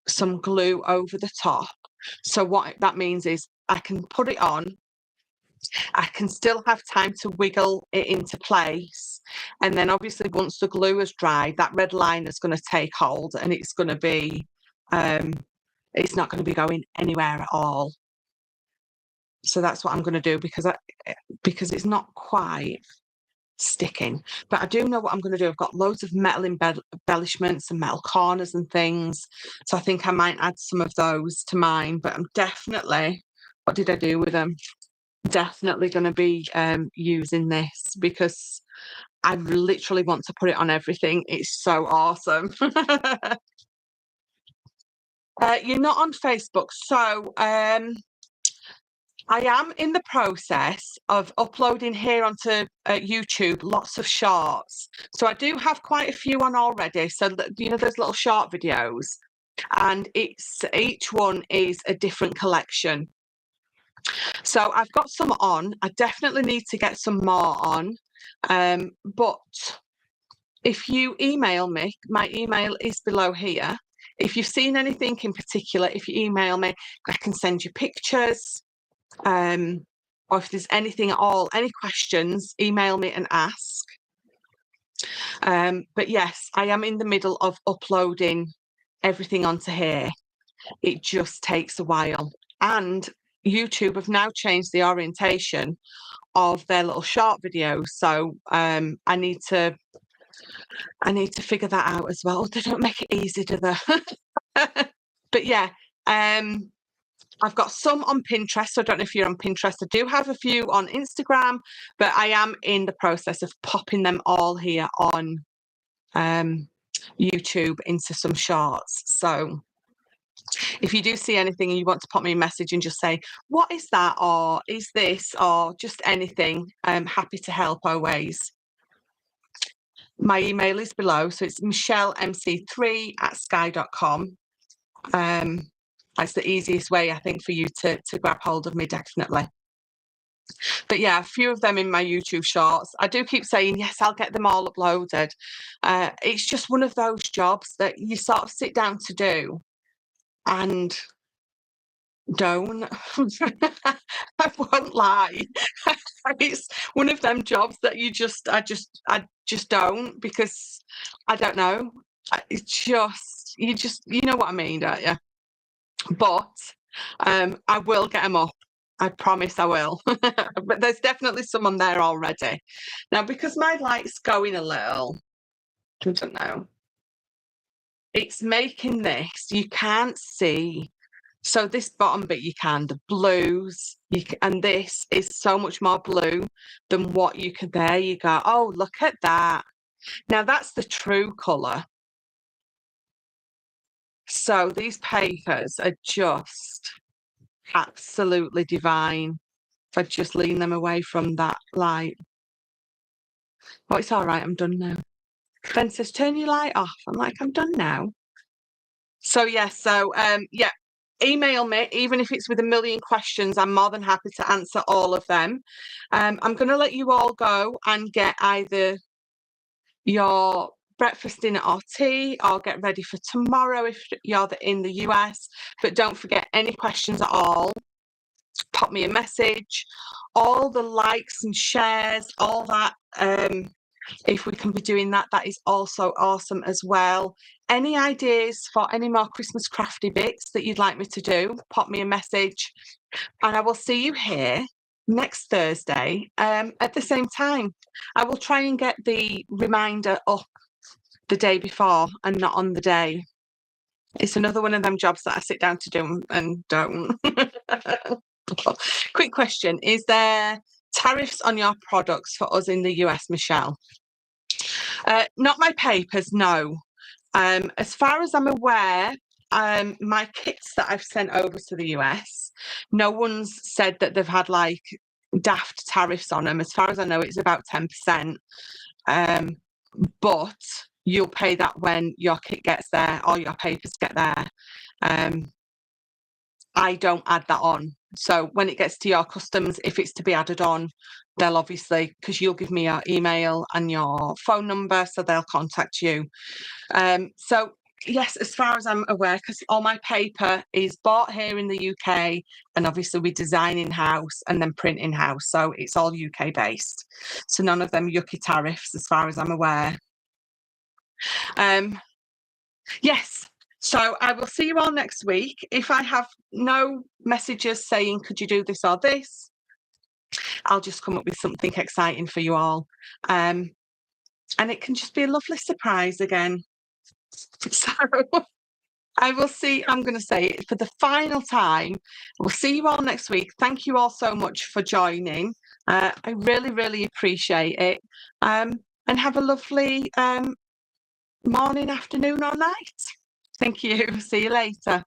some glue over the top. So what that means is I can put it on, I can still have time to wiggle it into place. And then obviously once the glue has dried, that red liner is going to take hold, and it's going to be, it's not going to be going anywhere at all. So that's what I'm going to do because it's not quite sticking. But I do know what I'm going to do. I've got loads of metal embellishments and metal corners and things. So I think I might add some of those to mine. But I'm definitely, what did I do with them? Definitely going to be using this because I literally want to put it on everything. It's so awesome. You're not on Facebook, so I am in the process of uploading here onto YouTube lots of shorts. So I do have quite a few on already. So there's little short videos, and each one is a different collection. So I've got some on. I definitely need to get some more on. But if you email me, my email is below here. If you've seen anything in particular, if you email me, I can send you pictures. Or if there's anything at all, any questions, email me and ask. But yes, I am in the middle of uploading everything onto here. It just takes a while. And YouTube have now changed the orientation of their little short videos. So I need to figure that out as well. They don't make it easy, do they? But yeah, I've got some on Pinterest. So I don't know if you're on Pinterest. I do have a few on Instagram, but I am in the process of popping them all here on YouTube into some shorts. So if you do see anything and you want to pop me a message and just say, what is that? Or is this? Or just anything, I'm happy to help always. My email is below. So it's michellemc3@sky.com. That's the easiest way, I think, for you to grab hold of me, definitely. But yeah, a few of them in my YouTube shorts. I do keep saying, yes, I'll get them all uploaded. It's just one of those jobs that you sort of sit down to do and don't. I won't lie. It's one of them jobs that I just don't, because I don't know. It's just you know what I mean, don't you? But I will get them up. I promise I will. But there's definitely some on there already. Now, because my light's going a little, I don't know. It's making this, you can't see. So this bottom bit you can, the blues, and this is so much more blue than what you could, there you go. Oh, look at that. Now that's the true colour. So these papers are just absolutely divine. If I just lean them away from that light. Oh, it's all right, I'm done now. Ben says, turn your light off. I'm like, I'm done now. So yeah, yeah, email me, even if it's with a million questions. I'm more than happy to answer all of them. I'm going to let you all go and get either your breakfast, dinner or tea, or get ready for tomorrow if you're in the US. But don't forget, any questions at all, pop me a message. All the likes and shares, all that, if we can be doing that, that is also awesome as well. Any ideas for any more Christmas crafty bits that you'd like me to do, pop me a message, and I will see you here next Thursday at the same time. I will try and get the reminder up the day before and not on the day. It's another one of them jobs that I sit down to do and don't. Quick question. Is there tariffs on your products for us in the US, Michelle? Not my papers, no. As far as I'm aware, my kits that I've sent over to the US, no one's said that they've had like daft tariffs on them. As far as I know, it's about 10%. But you'll pay that when your kit gets there or your papers get there. I don't add that on. So when it gets to your customs, if it's to be added on, they'll obviously, because you'll give me your email and your phone number, so they'll contact you. So yes, as far as I'm aware, because all my paper is bought here in the UK, and obviously we design in-house and then print in-house, so it's all UK based. So none of them yucky tariffs as far as I'm aware. Yes. So I will see you all next week. If I have no messages saying, could you do this or this, I'll just come up with something exciting for you all. And it can just be a lovely surprise again. So I will see, I'm going to say it for the final time. We'll see you all next week. Thank you all so much for joining. I really, really appreciate it. And have a lovely morning, afternoon or night. Thank you. See you later.